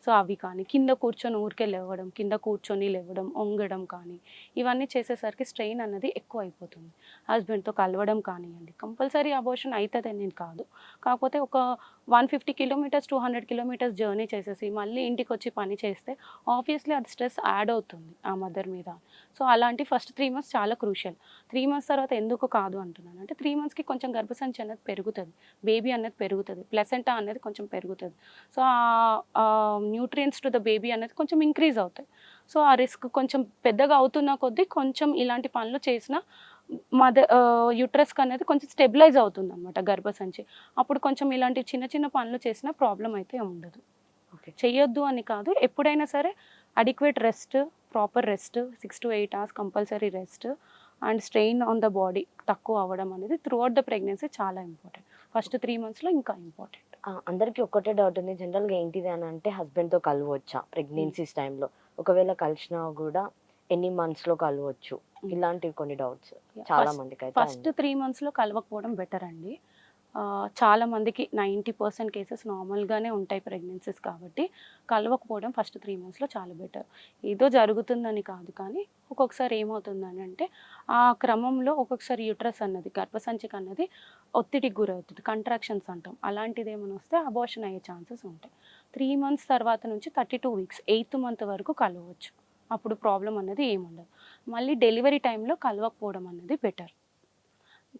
సో, అవి కానీ, కింద కూర్చొని ఊరికే లేవడం, కింద కూర్చొని లేవడం, ఒంగడం కానీ, ఇవన్నీ చేసేసరికి స్ట్రెయిన్ అన్నది ఎక్కువైపోతుంది. హస్బెండ్‌తో కలవడం కానియ్యండి, కంపల్సరీ అబార్షన్ అయితదని కాదు. కాకపోతే ఒక 150 కిలోమీటర్స్, 200 కిలోమీటర్స్ జర్నీ చేసేసి మళ్ళీ ఇంటికొచ్చి పని చేస్తే ఆబ్వియస్లీ అది స్ట్రెస్ యాడ్ అవుతుంది ఆ మదర్ మీద. సో, అలాంటి ఫస్ట్ 3 మంత్స్ చాలా క్రూషియల్. 3 మంత్స్ తర్వాత ఎందుకు కాదు అంటున్నాను అంటే 3 మంత్స్‌కి కొంచెం గర్భసంచి అనేది పెరుగుతది. బేబీ అనేది పెరుగుతది. ప్లసెంటా అనేది కొంచెం పెరుగుతది. So, nutrients to the baby అనేది కొంచెం ఇంక్రీజ్ అవుతాయి. సో, ఆ రిస్క్ కొంచెం పెద్దగా అవుతున్న కొద్దీ కొంచెం ఇలాంటి పనులు చేసినా యూట్రస్‌కి అనేది కొంచెం స్టెబిలైజ్ అవుతుందనమాట గర్భసంచి. అప్పుడు కొంచెం ఇలాంటి చిన్న చిన్న పనులు చేసినా ప్రాబ్లమ్ అయితే ఉండదు. ఓకే. చెయ్యొద్దు అని కాదు. ఎప్పుడైనా సరే adequate rest, proper rest 6-8 hours compulsory rest and strain on the body తక్కువ అవ్వడం అనేది త్రూఔట్ ద ప్రెగ్నెన్సీ చాలా ఇంపార్టెంట్. ఫస్ట్ 3 మంత్స్‌లో ఇంకా ఇంపార్టెంట్. అందరికి ఒక్కటే డౌట్ ఉంది. జనరల్‌గా ఏంటిది అనంటే హస్బెండ్‌తో కలవొచ్చా హ్మ్. ప్రెగ్నెన్సీస్ టైమ్‌లో? ఒకవేళ కలిసినా గూడా ఎన్ని మంత్స్‌లో కలవచ్చు? హ్మ్. ఇలాంటివి కొన్ని డౌట్స్ చాలా ఫస్ట్ మందికైతే ఫస్ట్ ఉన్నాయి. 3 మంత్స్‌లో కలవకపోవడం బెటర్ అండి. చాలా మందికి 90% కేసెస్ నార్మల్‌గానే ఉంటాయి ప్రెగ్నెన్సీస్ కాబట్టి, కలవకపోవడం ఫస్ట్ 3 మంత్స్‌లో చాలా బెటర్. ఏదో జరుగుతుందని కాదు కానీ, ఒక్కొక్కసారి ఏమవుతుందనంటే, ఆ క్రమంలో ఒక్కొక్కసారి యూట్రస్ అన్నది, గర్భసంచిక అన్నది ఒత్తిడికి గురవుతది. కంట్రాక్షన్స్ అంటాం. అలాంటిదేమైనా వస్తే అబార్షన్ అయ్యే ఛాన్సెస్ ఉంటాయి. 3 మంత్స్ తర్వాత నుంచి 32 వీక్స్, 8థ్ మంత్ వరకు కలవచ్చు. అప్పుడు ప్రాబ్లమ్ అన్నది ఏముండదు. మళ్ళీ డెలివరీ టైంలో కలవకపోవడం అన్నది బెటర్.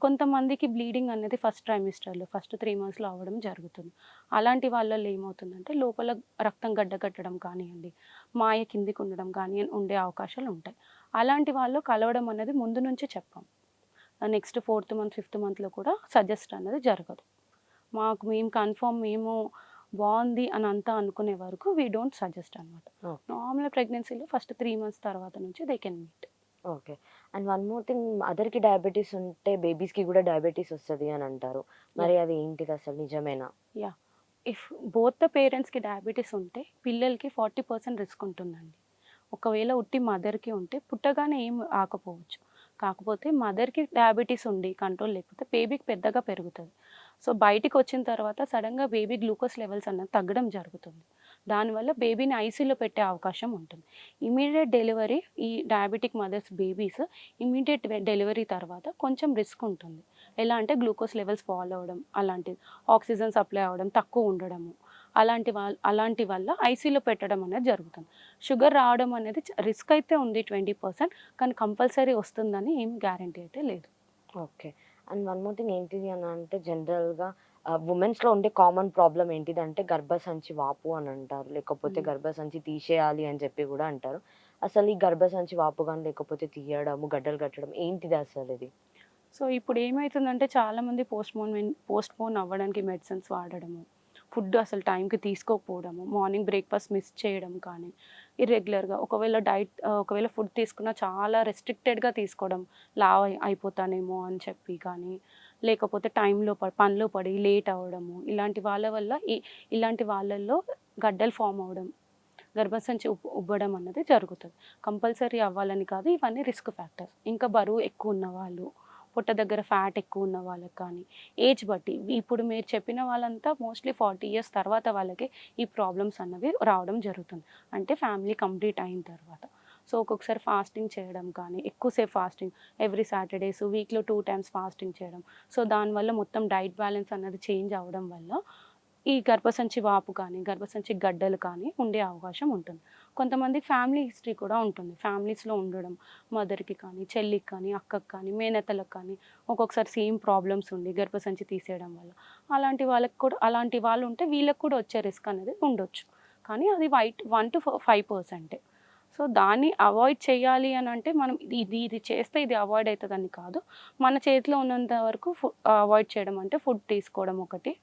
కొంతమందికి బ్లీడింగ్ అనేది ఫస్ట్ ట్రైమిస్టర్‌లో, ఫస్ట్ 3 మంత్స్‌లో అవ్వడం జరుగుతుంది. అలాంటి వాళ్ళలో ఏమవుతుందంటే, లోపల రక్తం గడ్డకట్టడం కానియండి, మాయ కిందికి ఉండడం కానీ ఉండే అవకాశాలు ఉంటాయి. అలాంటి వాళ్ళు కలవడం అనేది ముందు నుంచే చెప్పాం. నెక్స్ట్ 4థ్ మంత్, 5థ్ మంత్‌లో కూడా సజెస్ట్ అనేది జరగదు. మేము కన్ఫర్మ్ బావుంది అని అంతా అనుకునే వరకు వి డోంట్ సజెస్ట్ అనమాట. ఓకే. నార్మల్ ప్రెగ్నెన్సీలో ఫస్ట్ 3 మంత్స్ తర్వాత నుంచి they can meet. Okay. And one more thing, మదర్‌కి డయాబెటిస్ ఉంటే బేబీస్‌కి గూడా డయాబెటిస్ వస్తది అని అంటారు. మరి యాహ్! అది ఏంటిదసలు నిజమేనా? యాహ్! ఇఫ్ బోత్ ద పేరెంట్స్‌కి డయాబెటిస్ ఉంటే పిల్లలకి 40% రిస్క్ ఉంటుందండి. ఒకవేళ ఉట్టి మదర్‌కి ఉంటే పుట్టగానే ఏం ఆకపోవచ్చు. కాకపోతే మదర్‌కి డయాబెటిస్ ఉండి కంట్రోల్ లేకపోతే బేబీకి పెద్దగా పెరుగుతది. సో, బయటికొచ్చిన తర్వాత సడెన్‌గా బేబీ గ్లూకోజ్ లెవెల్స్ అన్నది తగ్గడం జరుగుతుంది. దానివల్ల బేబీని ఐసీయూలో పెట్టే అవకాశం ఉంటుంది. ఇమ్మీడియేట్ డెలివరీ ఈ diabetic mothers babies immediate delivery తర్వాత కొంచెం రిస్క్ ఉంటుంది. ఎలా అంటే గ్లూకోజ్ లెవెల్స్ ఫాల్ అవ్వడం అలాంటిది. ఆక్సిజన్ సప్లై అవ్వడం తక్కువ ఉండడము. అలాంటి వల్ల ఐసీయూలో పెట్టడం అనేది జరుగుతుంది. షుగర్ రావడం అనేది రిస్క్ అయితే ఉంది 20%, కానీ కంపల్సరీ వస్తుందని ఏం గ్యారంటీ అయితే లేదు. Okay. And one more thing ఏంటిది అని అంటే జనరల్‌గా వుమెన్స్‌లో ఉండే కామన్ ప్రాబ్లమ్ ఏంటిదంటే గర్భసంచి వాపు అని అంటారు. లేకపోతే హ్మ్. గర్భసంచి తీసేయాలి అని చెప్పి గూడా అంటారు. అసలు ఈ గర్భసంచి వాపు గాని లేకపోతే తీయడము, గడ్డలు కట్టడం ఏంటిది అసలిది? సో ఇప్పుడు ఏమైతుందంటే చాలామంది పోస్ట్‌పోన్ అవ్వడానికి మెడిసిన్స్ వాడడము, ఫుడ్ అసలు టైంకి తీసుకోకపోవడము, మార్నింగ్ బ్రేక్‌ఫాస్ట్ మిస్ చేయడం కానీ, ఇర్రెగ్యులర్‌గా ఒకవేళ ఫుడ్ తీసుకున్నా చాలా రెస్ట్రిక్టెడ్‌గా తీసుకోవడం, అయిపోతానేమో అని చెప్పి కానీ, లేకపోతే పనిలో పడి లేట్ అవ్వడము, ఇలాంటి వాళ్ళల్లో గడ్డలు ఫార్మ్ అవ్వడం, గర్భసంచి ఉబ్బడం అన్నది జరుగుతది. కంపల్సరీ అవ్వాలని కాదు. ఇవన్నీ రిస్క్ ఫ్యాక్టర్స్. ఇంకా బరువు ఎక్కువ ఉన్నవాళ్ళు, పొట్ట దగ్గర ఫ్యాట్ ఎక్కువ ఉన్న వాళ్ళకి కానీ, ఏజ్ బట్టి ఇప్పుడు మీరు చెప్పిన వాళ్ళంతా మోస్ట్‌లీ 40 ఇయర్స్ తర్వాత వాళ్ళకి ఈ ప్రాబ్లమ్స్ అన్నవి రావడం జరుగుతుంది. అంటే ఫ్యామిలీ కంప్లీట్ అయిన తర్వాత. సో, ఒక్కొక్కసారి ఫాస్టింగ్ చేయడం కానీ, ఎక్కువసేపు ఫాస్టింగ్ ఎవ్రీ సాటర్‌డేస్, వీక్‌లో 2 టైమ్స్ ఫాస్టింగ్ చేయడం. సో, దానివల్ల మొత్తం డైట్ బ్యాలెన్స్ అన్నది చేంజ్ అవ్వడం వల్ల ఈ గర్భసంచి వాపు కానీ, గర్భసంచి గడ్డలు కానీ ఉండే అవకాశం ఉంటుంది. కొంతమందికి ఫ్యామిలీ హిస్టరీ కూడా ఉంటుంది. ఫ్యామిలీస్‌లో ఉండడం, మదర్‌కి కానీ, చెల్లికి కానీ, అక్కకి కానీ, మేనత్తలకు కానీ ఒక్కొక్కసారి సేమ్ ప్రాబ్లమ్స్ ఉండి గర్భసంచి తీసేయడం వల్ల అలాంటి వాళ్ళు ఉంటే వీళ్ళకి కూడా వచ్చే రిస్క్ అనేది ఉండొచ్చు. కానీ అది 1-5%. సో, దాన్ని అవాయిడ్ చేయాలి అనంటే మనం ఇది చేస్తే ఇది అవాయిడ్ అయితదని కాదు. మన చేతిలో ఉన్నంత వరకు అవాయిడ్ చేయడం అంటే ఫుడ్ తీసుకోవడం ఒకటి.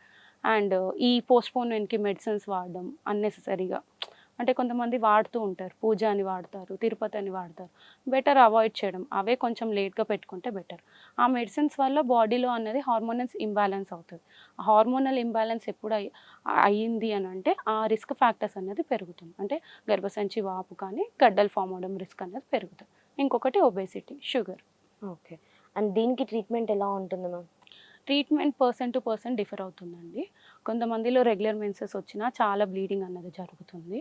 అండ్ ఈ పోస్ట్‌పోన్‌మెంట్‌కి మెడిసిన్స్ వాడడం అన్నెసెసరీగా. అంటే కొంతమంది వాడుతూ ఉంటారు. పూజ అని వాడతారు, తిరుపతి అని వాడతారు. బెటర్ అవాయిడ్ చేయడం. అవే కొంచెం లేట్‌గా పెట్టుకుంటే బెటర్. ఆ మెడిసిన్స్ వల్ల బాడీలో అనేది హార్మోనల్స్ ఇంబాలెన్స్ అవుతది. హార్మోనల్ ఇంబాలెన్స్ ఎప్పుడు అయింది అనంటే ఆ రిస్క్ ఫ్యాక్టర్స్ అనేది పెరుగుతుంది. అంటే గర్భసంచి వాపు కానీ, గడ్డలు ఫార్మ్ అవ్వడం రిస్క్ అనేది పెరుగుతది. ఇంకొకటి ఒబేసిటీ, షుగర్. ఓకే. అండ్ దీనికి ట్రీట్మెంట్ ఎలా ఉంటుంది ma'am? Treatment person to person differ అవుతుందండి. కొంతమందిలో రెగ్యులర్ మెన్సెస్ వచ్చినా చాలా బ్లీడింగ్ అన్నది జరుగుతుంది.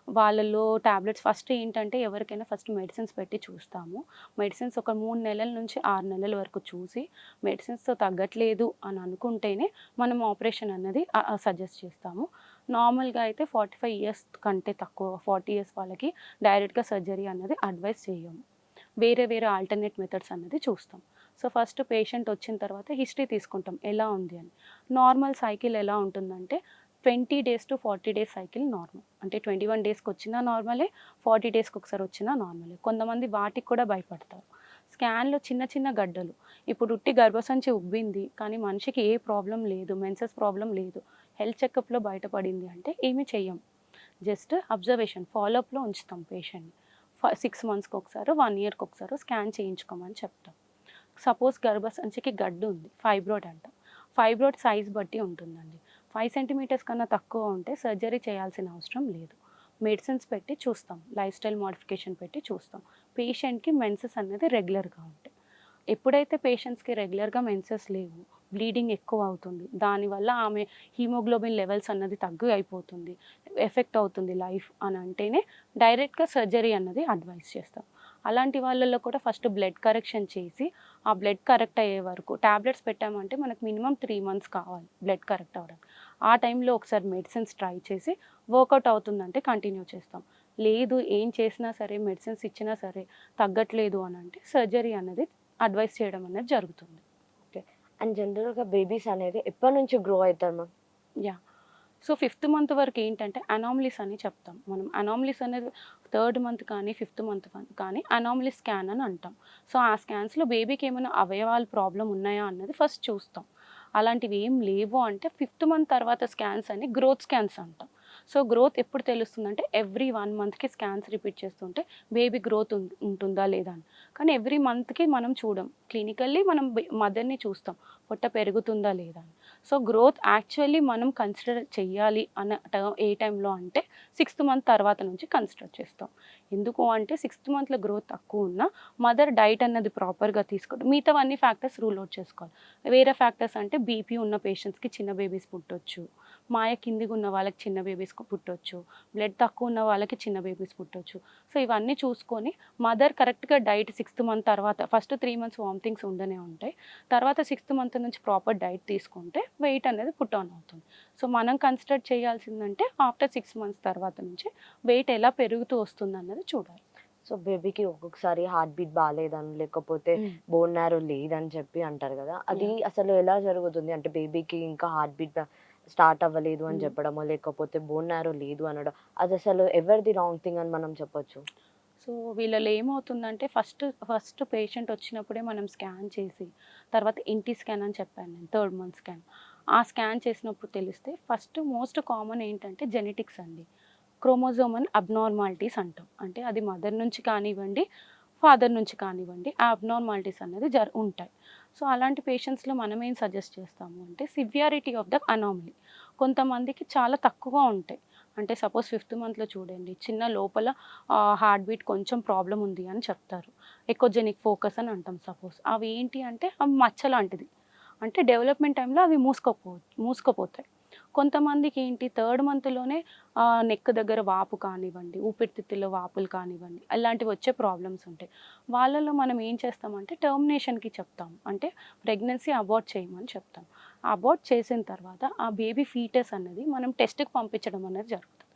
వాళ్ళలో టాబ్లెట్స్ ఫస్ట్ ఏంటంటే ఎవరికైనా ఫస్ట్ మెడిసిన్స్ పెట్టి చూస్తాము. మెడిసిన్స్ ఒక 3 నెలల నుంచి 6 నెలల వరకు చూసి మెడిసిన్స్‌తో తగ్గట్లేదు అని అనుకుంటేనే మనం ఆపరేషన్ అన్నది సజెస్ట్ చేస్తాము. నార్మల్‌గా అయితే 45 ఇయర్స్ కంటే తక్కువ 40 ఇయర్స్ వాళ్ళకి డైరెక్ట్‌గా సర్జరీ అన్నది అడ్వైస్ చేయము. వేరే వేరే ఆల్టర్‌నేట్ మెథడ్స్ అన్నది చూస్తాం. సో, ఫస్ట్ పేషెంట్ వచ్చిన తర్వాత హిస్టరీ తీసుకుంటాం ఎలా ఉంది అని. నార్మల్ సైకిల్ ఎలా ఉంటుందంటే 20 days to 40 days cycle normal. అంటే 21 డేస్‌కొచ్చినా నార్మలే, 40 డేస్‌కి ఒకసారి వచ్చినా నార్మలే. కొంతమంది వాటికి కూడా భయపడతారు. స్కాన్‌లో చిన్న చిన్న గడ్డలు. ఇప్పుడు ఉట్టి గర్భసంచి ఉబ్బింది, కానీ మనిషికి ఏ ప్రాబ్లమ్ లేదు, మెన్సెస్ ప్రాబ్లమ్ లేదు. హెల్త్ చెకప్‌లో బయటపడింది అంటే ఏమి చెయ్యం. జస్ట్ అబ్జర్వేషన్, ఫాలోఅప్‌లో ఉంచుతాం పేషెంట్‌ని. 6 మంత్స్‌కి ఒకసారో, 1 ఇయర్‌కి ఒకసారో స్కాన్ చేయించుకోమని చెప్తాం. సపోజ్ గర్భసంచికి గడ్డు ఉంది. ఫైబ్రాయిడ్ అంటాం. ఫైబ్రాయిడ్ సైజ్ బట్టి ఉంటుందండి. 5 సెంటీమీటర్స్ కన్నా తక్కువ ఉంటే సర్జరీ చేయాల్సిన అవసరం లేదు. మెడిసిన్స్ పెట్టి చూస్తాం. లైఫ్ స్టైల్ మోడిఫికేషన్ పెట్టి చూస్తాం. పేషెంట్‌కి మెన్సెస్ అనేది రెగ్యులర్‌గా ఉంటాయి. ఎప్పుడైతే పేషెంట్స్‌కి రెగ్యులర్‌గా మెన్సెస్ లేవు, బ్లీడింగ్ ఎక్కువ అవుతుంది. దానివల్ల ఆమె హిమోగ్లోబిన్ లెవెల్స్ అన్నది అయిపోతుంది. ఎఫెక్ట్ అవుతుంది లైఫ్ అని అంటేనే డైరెక్ట్‌గా సర్జరీ అన్నది అడ్వైస్ చేస్తాం. అలాంటి వాళ్ళలో కూడా ఫస్ట్ బ్లడ్ కరెక్షన్ చేసి, ఆ బ్లడ్ కరెక్ట్ అయ్యే వరకు టాబ్లెట్స్ పెట్టామంటే మనకు మినిమమ్ 3 మంత్స్ కావాలి బ్లడ్ కరెక్ట్ అవ్వడానికి. ఆ టైంలో ఒకసారి మెడిసిన్స్ ట్రై చేసి వర్కౌట్ అవుతుందంటే కంటిన్యూ చేస్తాం. లేదు ఏం చేసినా సరే, మెడిసిన్స్ ఇచ్చినా సరే తగ్గట్లేదు అనంటే సర్జరీ అన్నది అడ్వైస్ చేయడం అనేది జరుగుతుంది. ఓకే. అండ్ జనరల్‌గా బేబీస్ అనేది ఎప్పటినుంచి గ్రో అయితారు ma'am? Yeah! So, fifth month వరకు ఏంటంటే అనామలీస్ అని చెప్తాం. మనం అనామలీస్ అనేది థర్డ్ మంత్ కానీ, ఫిఫ్త్ మంత్ కానీ అనామలీ స్కాన్ అని అంటాం. సో, ఆ స్కాన్స్‌లో బేబీకి ఏమైనా అవయవాలు ప్రాబ్లమ్ ఉన్నాయా అన్నది ఫస్ట్ చూస్తాం. అలాంటివి ఏం లేవు అంటే ఫిఫ్త్ మంత్ తర్వాత స్కాన్స్ అని గ్రోత్ స్కాన్స్ అంటాం. సో, గ్రోత్ ఎప్పుడు తెలుస్తుందంటే ఎవ్రీ 1 మంత్‌కి స్కాన్స్ రిపీట్ చేస్తుంటే బేబీ గ్రోత్ ఉంటుందా లేదా అని. కానీ ఎవ్రీ మంత్‌కి మనం చూడం. క్లినికల్లీ మనం మదర్‌ని చూస్తాం. పొట్ట పెరుగుతుందా లేదా అని. సో, గ్రోత్ యాక్చువల్లీ మనం కన్సిడర్ చెయ్యాలి అన్న ఏ టైంలో అంటే సిక్స్త్ మంత్ తర్వాత నుంచి కన్సిడర్ చేస్తాం. ఎందుకు అంటే సిక్స్త్ మంత్‌లో గ్రోత్ తక్కువ ఉన్నా మదర్ డైట్ అన్నది ప్రాపర్‌గా తీసుకోవడం, మిగతావన్నీ ఫ్యాక్టర్స్ రూల్ ఔట్ చేసుకోవాలి. వేరే ఫ్యాక్టర్స్ అంటే బీపీ ఉన్న పేషెంట్స్‌కి చిన్న బేబీస్ పుట్టొచ్చు. మాయ కిందిగున్న వాళ్ళకి చిన్న బేబీస్ పుట్టొచ్చు. బ్లడ్ తక్కువ ఉన్న వాళ్ళకి చిన్న బేబీస్ పుట్టొచ్చు. సో, ఇవన్నీ చూసుకొని మదర్ కరెక్ట్‌గా డైట్ సిక్స్త్ మంత్ తర్వాత ఫస్ట్ 3 మంత్స్ వామిటింగ్స్ ఉండనే ఉంటాయి. తర్వాత సిక్స్త్ మంత్ మంత్ నుంచి ప్రాపర్ డైట్ తీసుకుంటే వెయిట్ అనేది పుట్ ఆన్ అవుతుంది. సో మనం కన్సిడర్ చేయాల్సిందంటే ఆఫ్టర్ 6 మంత్స్ తర్వాత నుంచి వెయిట్ ఎలా పెరుగుతూ వస్తుంది అన్నది చూడాలి. సో బేబీకి ఒక్కొక్కసారి హార్ట్ బీట్ బాలేదని, లేకపోతే బోన్ మ్యారో లేదని చెప్పి అంటారు కదా! అది అసలు ఎలా జరుగుతుంది? అంటే బేబీకి ఇంకా హార్ట్ బీట్ స్టార్ట్ అవ్వలేదు అని చెప్పడమో, లేకపోతే బోన్ మ్యారో లేదు అనడం, అది అసలు ఎవరిది రాంగ్ థింగ్ అని మనం చెప్పొచ్చు? సో వీళ్ళలో ఏమవుతుందంటే ఫస్ట్ పేషెంట్ వచ్చినప్పుడే మనం స్కాన్ చేసి, తర్వాత ఎన్టీ స్కాన్ అని చెప్పాను నేను, 3rd మంత్ స్కాన్. ఆ స్కాన్ చేసినప్పుడు తెలిస్తే ఫస్ట్ మోస్ట్ కామన్ ఏంటంటే జెనెటిక్స్ అండి. క్రోమోజోమల్ అబ్నార్మాలిటీస్ అంటాం. అంటే అది మదర్ నుంచి కానివ్వండి, ఫాదర్ నుంచి కానివ్వండి, ఆ అబ్నార్మాలిటీస్ అనేది ఉంటాయి. సో అలాంటి పేషెంట్స్లో మనం ఏం సజెస్ట్ చేస్తాము అంటే సివియారిటీ ఆఫ్ ద అనామలీ. కొంతమందికి చాలా తక్కువ ఉంటాయి. అంటే సపోజ్ 5th మంత్లో చూడండి, చిన్న లోపల హార్ట్ బీట్ కొంచెం ప్రాబ్లం ఉంది అని చెప్తారు. ఎకోజెనిక్ ఫోకస్ అని అంటాం సపోజ్. అవి ఏంటి అంటే అవి మచ్చ లాంటిది. అంటే డెవలప్మెంట్ టైంలో అవి మూసుకుపోతాయి. కొంతమందికి ఏంటి 3rd మంత్లోనే నెక్ దగ్గర వాపు కానివ్వండి, ఊపిరితిత్తుల్లో వాపులు కానివ్వండి, అలాంటివి వచ్చే ప్రాబ్లమ్స్ ఉంటాయి. వాళ్ళలో మనం ఏం చేస్తామంటే టర్మినేషన్కి చెప్తాం. అంటే ప్రెగ్నెన్సీ అబార్ట్ చేయమని చెప్తాం. అబార్ట్ చేసిన తర్వాత ఆ బేబీ ఫీటస్ అన్నది మనం టెస్ట్కి పంపించడం అనేది జరుగుతుంది.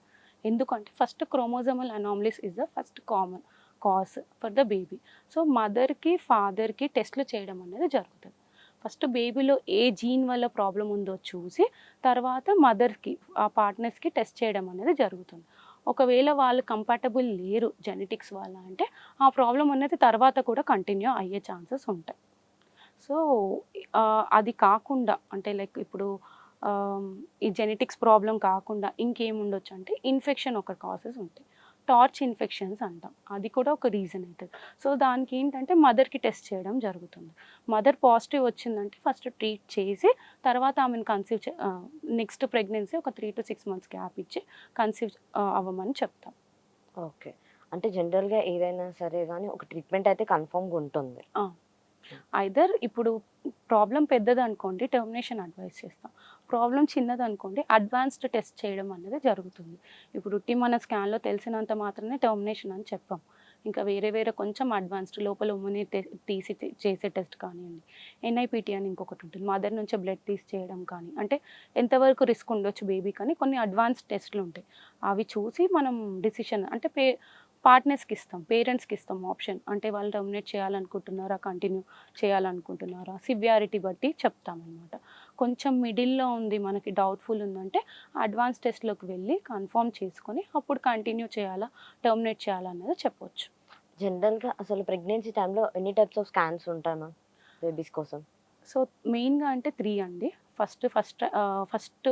ఎందుకంటే first chromosomal anomalies is the first common cause for the baby. So మదర్కి ఫాదర్కి టెస్ట్లు చేయడం అనేది జరుగుతుంది. ఫస్ట్ బేబీలో ఏ జీన్ వల్ల ప్రాబ్లం ఉందో చూసి తర్వాత మదర్కి ఆ పార్ట్నర్స్కి టెస్ట్ చేయడం అనేది జరుగుతుంది. ఒకవేళ వాళ్ళు కంపాటబుల్ లేరు జెనెటిక్స్ వల్ల అంటే ఆ ప్రాబ్లం అనేది తర్వాత కూడా కంటిన్యూ అయ్యే ఛాన్సెస్ ఉంటాయి. సో అది కాకుండా అంటే లైక్ ఇప్పుడు ఈ జెనెటిక్స్ ప్రాబ్లం కాకుండా ఇంకేముండొచ్చు అంటే ఇన్ఫెక్షన్ ఒక కాసెస్ ఉంటాయి. టార్చ్ ఇన్ఫెక్షన్స్ అంటాం, అది కూడా ఒక రీజన్ అవుతుంది. సో దానికి ఏంటంటే మదర్కి టెస్ట్ చేయడం జరుగుతుంది. మదర్ పాజిటివ్ వచ్చిందంటే ఫస్ట్ ట్రీట్ చేసి తర్వాత ఆమెను నెక్స్ట్ ప్రెగ్నెన్సీ ఒక 3 to 6 months గ్యాప్ ఇచ్చి కన్సీవ్ అవ్వమని చెప్తాం. ఓకే. అంటే జనరల్‌గా ఏదైనా సరే గాని ఒక ట్రీట్మెంట్ అయితే కన్ఫర్మ్‌గా ఉంటుంది. ఐదర్ ఇప్పుడు ప్రాబ్లం పెద్దదనుకోండి టర్మినేషన్ అడ్వైస్ చేస్తాం. ప్రాబ్లం చిన్నదనుకోండి అడ్వాన్స్డ్ టెస్ట్ చేయడం అనేది జరుగుతుంది. ఇప్పుడు మన స్కాన్‌లో తెలిసినంత మాత్రమే టర్మినేషన్ అని చెప్పాం. ఇంకా వేరే కొంచెం అడ్వాన్స్డ్ లోపల ఉమ్ముని తీసి చేసే టెస్ట్ కానివ్వండి. ఎన్ఐపిటి అని ఇంకొకటి ఉంటుంది. మదర్ నుంచి బ్లడ్ తీసి చేయడం కానీ, అంటే ఎంతవరకు రిస్క్ ఉండొచ్చు బేబీకి అని కొన్ని అడ్వాన్స్డ్ టెస్ట్‌లు ఉంటాయి. అవి చూసి మనం డిసిషన్ అంటే పార్ట్నర్స్కి ఇస్తాం, పేరెంట్స్కి ఇస్తాం ఆప్షన్. అంటే వాళ్ళు టర్మినేట్ చేయాలనుకుంటున్నారా, కంటిన్యూ చేయాలనుకుంటున్నారా, సివియారిటీ బట్టి చెప్తామన్నమాట. కొంచెం మిడిల్‌లో ఉంది, మనకి డౌట్ఫుల్ ఉందంటే అడ్వాన్స్ టెస్ట్‌లోకి వెళ్ళి కన్ఫర్మ్ చేసుకొని అప్పుడు కంటిన్యూ చేయాలా, టర్మినేట్ చేయాలా అన్నది చెప్పొచ్చు. జనరల్‌గా అసలు ప్రెగ్నెన్సీ టైమ్‌లో ఎన్ని టైప్స్ ఆఫ్ స్కాన్స్ ఉంటాయి మ్యామ్ బేబీస్ కోసం? సో మెయిన్‌గా అంటే 3 అండి. ఫస్ట్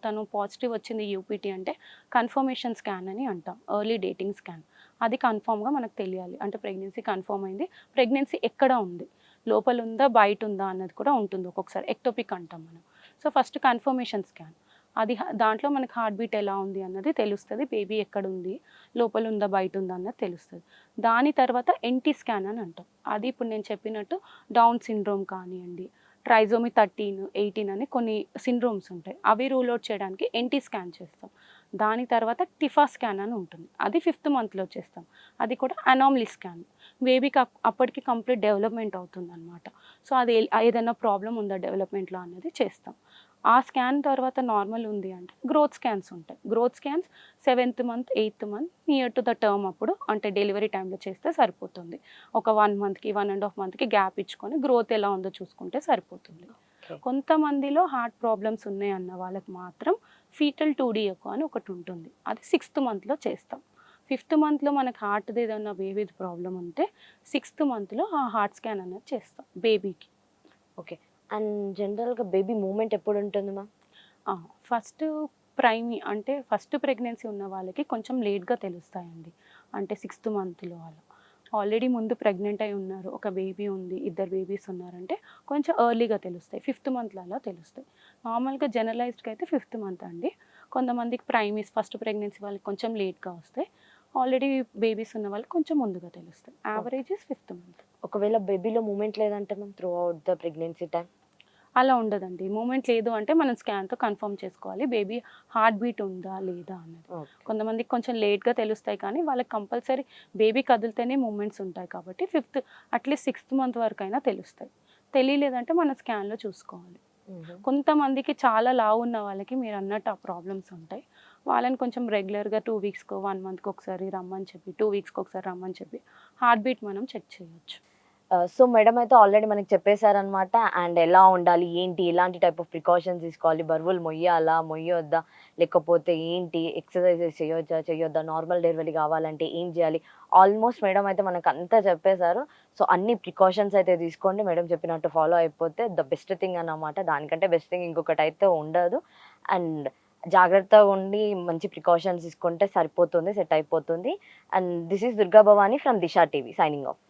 తను పాజిటివ్ వచ్చింది యూపీటీ అంటే కన్ఫర్మేషన్ స్కాన్ అని అంటాం. Early dating scan. అది కన్ఫర్మ్‌గా మనకు తెలియాలి. అంటే ప్రెగ్నెన్సీ కన్ఫర్మ్ అయింది. ప్రెగ్నెన్సీ ఎక్కడ ఉంది? లోపల ఉందా? బయట ఉందా? అన్నది కూడా ఉంటుంది ఒక్కొక్కసారి. ఎక్టోపిక్ అంటాం మనం. So first confirmation scan. అది దాంట్లో మనకి హార్ట్ బీట్ ఎలా ఉంది అన్నది తెలుస్తది. బేబీ ఎక్కడుంది? లోపల ఉందా? బయట ఉందా? అన్నది తెలుస్తది. దాని తర్వాత ఎన్టీ స్కాన్ అని అంటాం. అది ఇప్పుడు నేను చెప్పినట్టు డౌన్ సిండ్రోమ్ కానియండి, ట్రైజోమీ 13, 18 అని కొన్ని సిండ్రోమ్స్ ఉంటాయి. అవి రూల్ అవుట్ చేయడానికి ఎన్టీ స్కాన్ చేస్తాం. దాని తర్వాత టిఫా స్కాన్ అని ఉంటుంది. అది 5th మంత్‌లో చేస్తాం. అది కూడా అనామలీ స్కాన్. బేబీకి అప్పటికి కంప్లీట్ డెవలప్మెంట్ అవుతుందన్నమాట. సో అది ఏదైనా ప్రాబ్లమ్ ఉందా డెవలప్మెంట్‌లో అన్నది చేస్తాం. ఆ స్కాన్ తర్వాత నార్మల్ ఉంది అంటే గ్రోత్ స్కాన్స్ ఉంటాయి. Growth scans 7th month, 8th month near to the term అప్పుడు అంటే డెలివరీ టైంలో చేస్తే సరిపోతుంది. ఒక 1 మంత్‌కి, 1.5 మంత్‌కి గ్యాప్ ఇచ్చుకొని గ్రోత్ ఎలా ఉందో చూసుకుంటే సరిపోతుంది. కొంతమందిలో హార్ట్ ప్రాబ్లమ్స్ ఉన్నాయన్న వాళ్ళకి మాత్రం ఫీటల్ 2D ఎకో అని ఒకటి ఉంటుంది. అది 6th మంత్‌లో చేస్తాం. 5th మంత్‌లో మనకి హార్ట్‌ది ఏదన్నా బేబీది ప్రాబ్లమ్ ఉంటే 6th మంత్‌లో ఆ హార్ట్ స్కాన్ అనేది చేస్తాం బేబీకి. ఓకే. అండ్ జనరల్‌గా బేబీ మూవ్‌మెంట్ ఎప్పుడుంటుంది మ్యామ్? ఫస్ట్ అంటే ఫస్ట్ ప్రెగ్నెన్సీ ఉన్న వాళ్ళకి కొంచెం లేట్‌గా తెలుస్తాయండి. అంటే 6th మంత్‌లో అలా. ఆల్రెడీ ముందు ప్రెగ్నెంట్ అయి ఉన్నారు, ఒక బేబీ ఉంది, 2 బేబీస్ ఉన్నారంటే కొంచెం ఎర్లీగా తెలుస్తాయి. 5th మంత్‌లో అలా తెలుస్తాయి. నార్మల్‌గా జనరలైజ్డ్‌గా అయితే 5th మంత్ అండి. కొంతమందికి ఫస్ట్ ప్రెగ్నెన్సీ వాళ్ళకి కొంచెం లేట్‌గా వస్తాయి. ఆల్రెడీ బేబీస్ ఉన్న వాళ్ళకి కొంచెం ముందుగా తెలుస్తాయి. Average is 5th month. ఒకవేళ బేబీలో మూవ్‌మెంట్ లేదంటే ma'am through out the pregnancy time? అలా ఉండదండి. మూవ్‌మెంట్ లేదు అంటే మనం స్కాన్‌తో కన్ఫర్మ్ చేసుకోవాలి. బేబీ హార్ట్ బీట్ ఉందా? లేదా? అన్నది. ఓకే. కొంతమందికి కొంచెం లేట్‌గా తెలుస్తాయి కానీ వాళ్ళకి కంపల్సరీ బేబీ కదిలితేనే మూవ్‌మెంట్స్ ఉంటాయి కాబట్టి అట్‌లీస్ట్ 6th మంత్ వరకైనా తెలుస్తాయి. తెలియలేదంటే మన స్కాన్లో చూసుకోవాలి. కొంతమందికి చాలా లావు ఉన్న వాళ్ళకి మీరు అన్నట్టు ఆ ప్రాబ్లమ్స్ ఉంటాయి. వాళ్ళని కొంచెం రెగ్యులర్గా 2 వీక్స్‌కో 1 మంత్‌కి ఒకసారి రమ్మని చెప్పి 2 వీక్స్‌కి ఒకసారి రమ్మని చెప్పి హార్ట్ బీట్ మనం చెక్ చేయొచ్చు. సో మేడం అయితే ఆల్రెడీ మనకి చెప్పేసారనమాట. అండ్ ఎలా ఉండాలి, ఏంటి, ఎలాంటి టైప్ ఆఫ్ ప్రికాషన్స్ తీసుకోవాలి, బరువులు మొయ్యాలా, మొయ్యొద్దా, లేకపోతే ఏంటి, ఎక్సర్సైజెస్ చేయొచ్చా, చేయొద్దా, నార్మల్ డెలివరీ కావాలంటే ఏం చేయాలి, ఆల్మోస్ట్ మేడం అయితే మనకంతా చెప్పేశారు. సో అన్ని ప్రికాషన్స్ అయితే తీసుకోండి. మేడం చెప్పినట్టు ఫాలో అయిపోతే ద బెస్ట్ థింగ్ అన్నమాట. దానికంటే బెస్ట్ థింగ్ ఇంకొకటైతే ఉండదు. అండ్ జాగ్రత్తగా ఉండి మంచి ప్రికాషన్స్ తీసుకుంటే సరిపోతుంది, సెట్ అయిపోతుంది. And this is Durga Bhavani from Disha TV signing off.